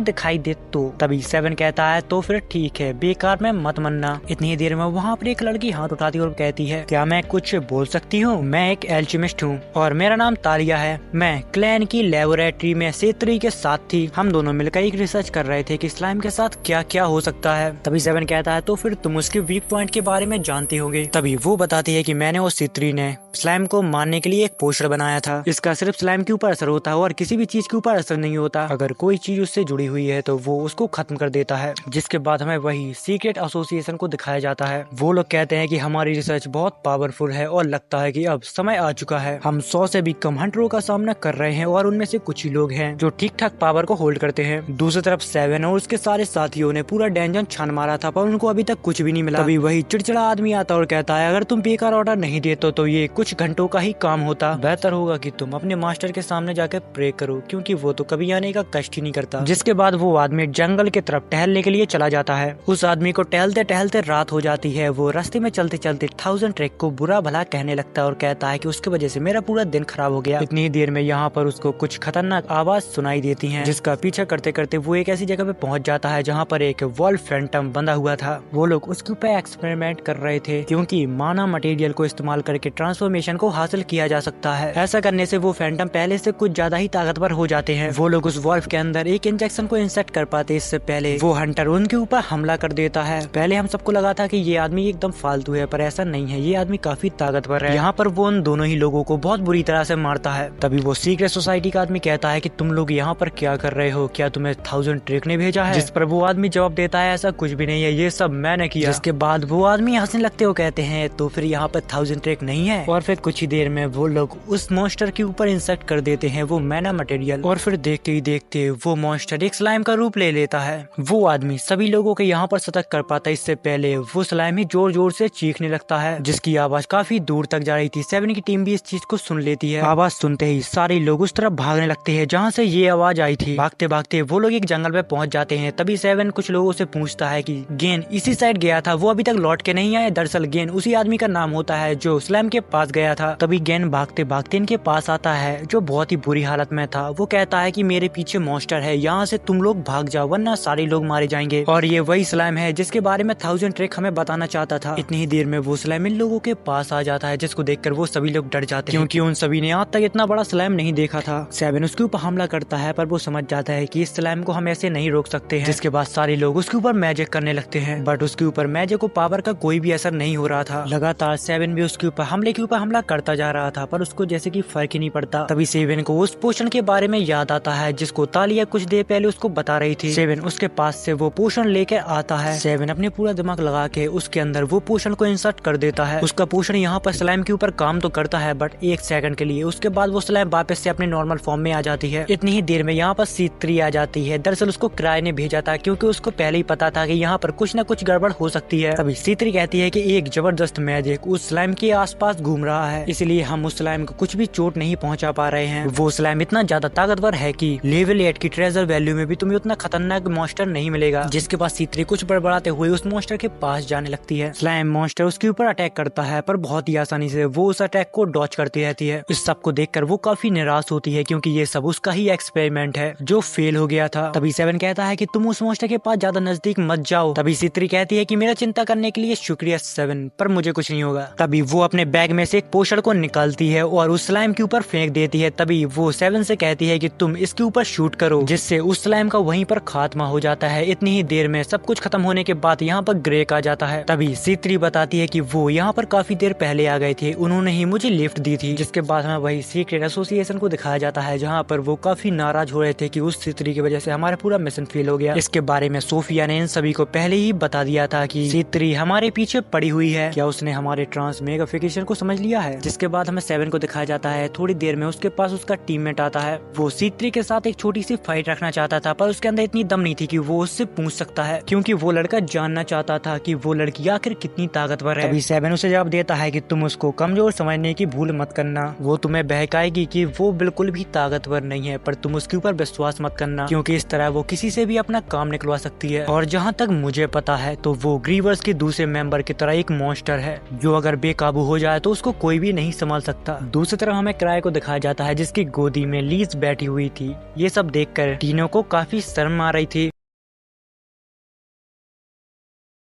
दिखाई दे तो। तभी 7 कहता है तो फिर ठीक है, बेकार में मत मरना। इतनी देर में वहाँ पर एक लड़की हाथ उठाती और कहती है क्या मैं कुछ बोल सकती हूँ? मैं एक एल्केमिस्ट हूँ और मेरा नाम तालिया है। मैं क्लैन की लेबोरेटरी में C3 के साथ थी, हम दोनों मिलकर एक रिसर्च कर रहे थे कि स्लाइम के साथ क्या क्या हो सकता है। तभी 7 कहता है तो फिर तुम उसके वीक पॉइंट के बारे में जानते होंगे। तभी वो बताती है कि मैंने और C3 ने स्लाइम को मारने के लिए एक पोस्टर बनाया था। इसका सिर्फ स्लाइम के ऊपर असर होता है और किसी भी चीज के ऊपर असर नहीं होता। अगर कोई चीज उससे जुड़ी हुई है तो वो उसको खत्म कर देता है। जिसके बाद हमें वही सीक्रेट एसोसिएशन को दिखाया जाता है। वो लोग कहते हैं कि हमारी रिसर्च बहुत पावरफुल है और लगता है कि अब समय आ चुका है। हम 100 से भी कम हंटरों का सामना कर रहे हैं और उनमें से कुछ ही लोग हैं जो ठीक ठाक पावर को होल्ड करते हैं। दूसरी तरफ 7 और उसके सारे साथियों ने पूरा डेंजन छान मारा था पर उनको अभी तक कुछ भी नहीं मिला। तभी वही चिड़चिड़ा आदमी आता और कहता है अगर तुम बेकार ऑर्डर नहीं देते तो ये कुछ घंटों का ही काम होता, बेहतर होगा कि तुम अपने मास्टर के सामने जाकर प्रे करो क्योंकि वो तो कभी आने का कष्ट ही नहीं करता। जिसके बाद वो आदमी जंगल की तरफ टहलने के लिए चला जाता है। उस आदमी को टहलते टहलते रात हो जाती है। वो रास्ते में चलते चलते 1000 ट्रैक को बुरा भला कहने लगता है और कहता है कि उसकी वजह से मेरा पूरा दिन खराब हो गया। इतनी ही देर में यहाँ पर उसको कुछ खतरनाक आवाज सुनाई देती है, जिसका पीछा करते करते वो एक ऐसी जगह पे पहुंच जाता है जहाँ पर एक वॉल्फ फैंटम बंधा हुआ था। वो लोग उसके ऊपर एक्सपेरिमेंट कर रहे थे क्योंकि माना मटेरियल को इस्तेमाल करके ट्रांसफॉर्मेशन को हासिल किया जा सकता है। ऐसा करने से वो फैंटम पहले से कुछ ज्यादा ही ताकतवर हो जाते हैं। वो लोग उस वॉल्फ के अंदर एक इंजेक्शन को इंसेक्ट कर पाते इससे पहले वो हंटर उनके ऊपर हमला कर देता है। पहले हम सबको लगा था कि ये आदमी एकदम फालतू है पर ऐसा नहीं है, ये आदमी काफी ताकतवर है। यहाँ पर वो उन दोनों ही लोगों को बहुत बुरी तरह से मारता है। तभी वो सीक्रेट सोसाइटी का आदमी कहता है कि तुम लोग यहाँ पर क्या कर रहे हो, क्या तुम्हें 1000 ट्रैक ने भेजा है? जिस पर वो आदमी जवाब देता है ऐसा कुछ भी नहीं है, ये सब मैंने किया। जिसके बाद वो आदमी हंसने लगते हो कहते हैं तो फिर यहाँ पर 1000 ट्रैक नहीं है। और फिर कुछ ही देर में वो लोग उस मॉन्स्टर के ऊपर इंसेक्ट कर देते हैं वो मैना मटेरियल, और फिर देखते ही देखते वो मॉन्स्टर एक स्लाइम का रूप ले लेता है। वो आदमी सभी लोगों के यहाँ पर सतर्क कर पाता है। इससे पहले वो स्लाइम ही जोर जोर से चीखने लगता है जिसकी आवाज काफी दूर तक जा रही थी। 7 की टीम भी इस चीज को सुन लेती है। आवाज सुनते ही सारे लोग उस तरफ भागने लगते हैं जहाँ से ये आवाज आई थी। भागते भागते वो लोग एक जंगल में पहुंच जाते हैं। तभी 7 कुछ लोगों से पूछता है कि गेन इसी साइड गया था, वो अभी तक लौट के नहीं आया। दरअसल गेन उसी आदमी का नाम होता है जो स्लाइम के पास गया था। तभी गेन भागते भागते इनके पास आता है जो बहुत ही बुरी हालत में था। वो कहता है कि मेरे पीछे मॉन्स्टर है, यहाँ से तुम लोग भाग जाओ वरना सारे लोग मारे जाएंगे। और ये वही स्लाइम है जिसके बारे में 1000 ट्रैक हमें बताना चाहता था। इतनी ही देर में वो स्लाइम इन लोगों के पास आ जाता है जिसको देखकर वो सभी लोग डर जाते हैं क्योंकि उन सभी ने आज तक इतना बड़ा स्लाइम नहीं देखा था। 7 उसके ऊपर हमला करता है पर वो समझ जाता है कि इस स्लाइम को हम ऐसे नहीं रोक सकते हैं। जिसके बाद सारे लोग उसके ऊपर मैजिक करने लगते हैं बट उसके ऊपर मैजिक को पावर का कोई भी असर नहीं हो रहा था। लगातार 7 भी उसके ऊपर हमला करता जा रहा था पर उसको जैसे कि फर्क ही नहीं पड़ता। तभी 7 को उस पोषण के बारे में याद आता है जिसको तालिया कुछ देर पहले उसको बता रही थी। 7 उसके पास से वो पोषण लेके आता है। 7 अपने पूरा दिमाग लगा के उसके अंदर वो पोषण को इंसर्ट कर देता है। उसका पोषण यहाँ पर स्लाइम के ऊपर काम तो करता है बट 1 सेकंड के लिए। उसके बाद वो स्लाइम वापस से अपने नॉर्मल फॉर्म में आ जाती है। इतनी ही देर में यहाँ पर C3 आ जाती है। दरअसल उसको किराए ने भेजा था क्योंकि उसको पहले ही पता था कि यहाँ पर कुछ न कुछ गड़बड़ हो सकती है। तभी C3 कहती है कि एक जबरदस्त मैजिक उस स्लाइम के आसपास घूम रहा है, इसलिए हम उस स्लाइम को कुछ भी चोट नहीं पहुंचा पा रहे हैं। वो स्लाइम इतना ज्यादा ताकतवर है कि लेवल 8 की ट्रेजर वैल्यू में भी तुम्हें उतना खतरनाक मॉन्स्टर नहीं मिलेगा। जिसके बाद C3 कुछ बड़बड़ाते हुए उस मॉन्स्टर के पास जाने लगती है। स्लाइम मॉन्स्टर उसके ऊपर अटैक करता है पर बहुत ही आसानी से वो उस अटैक को डॉच करती रहती है। इस सब को देखकर वो काफी निराश होती है क्योंकि ये सब उसका ही एक्सपेरिमेंट है जो फेल हो गया था। तभी 7 कहता है कि तुम उस मॉन्स्टर के पास ज्यादा नजदीक मत जाओ। तभी C3 कहती है कि मेरा चिंता करने के लिए शुक्रिया 7, पर मुझे कुछ नहीं होगा। तभी वो अपने बैग में से एक पोषण को निकालती है और उस स्लाइम के ऊपर फेंक देती है। तभी वो 7 से कहती है कि तुम इसके ऊपर शूट करो, जिससे उस स्लाइम का वहीं पर खात्मा हो जाता है। इतनी ही देर में सब कुछ खत्म होने के बाद यहाँ पर ग्रेक आ जाता है। तभी C3 बताती है कि वो यहाँ पर काफी देर पहले आ गए थे, उन्होंने ही मुझे लिफ्ट दी थी। जिसके बाद हमें वही सीक्रेट एसोसिएशन को दिखाया जाता है जहाँ पर वो काफी नाराज हो रहे थे कि उस C3 की वजह से हमारा पूरा मिशन फेल हो गया। इसके बारे में सोफिया ने इन सभी को पहले ही बता दिया था कि C3 हमारे पीछे पड़ी हुई है। क्या उसने हमारे ट्रांसमेग्रिफिकेशन को समझ लिया है? जिसके बाद हमें 7 को दिखाया जाता है। थोड़ी देर में उसके पास उसका टीममेट आता है। वो C3 के साथ एक छोटी सी फाइट रखना चाहता था पर उसके अंदर इतनी दम नहीं थी कि वो उससे पूछ सकता है, क्योंकि वो लड़का जानना चाहता था कि वो लड़की आखिर कितनी ताकतवर है। तभी 7 उसे जवाब देता है कि तुम उसको कमजोर समझने की भूल मत करना, वो तुम्हें बहकाएगी कि वो बिल्कुल भी ताकतवर नहीं है, पर तुम उसके ऊपर विश्वास मत करना क्योंकि इस तरह वो किसी से भी अपना काम निकलवा सकती है। और जहाँ तक मुझे पता है तो वो ग्रीवर्स के दूसरे मेंबर की तरह एक मॉन्स्टर है जो अगर बेकाबू हो जाए तो उसको कोई भी नहीं संभाल सकता। दूसरी तरफ हमें किराए को दिखाया जाता है जिसकी गोदी में लीज बैठी हुई थी। ये सब देखकर तीनों को काफी शर्म आ रही थी।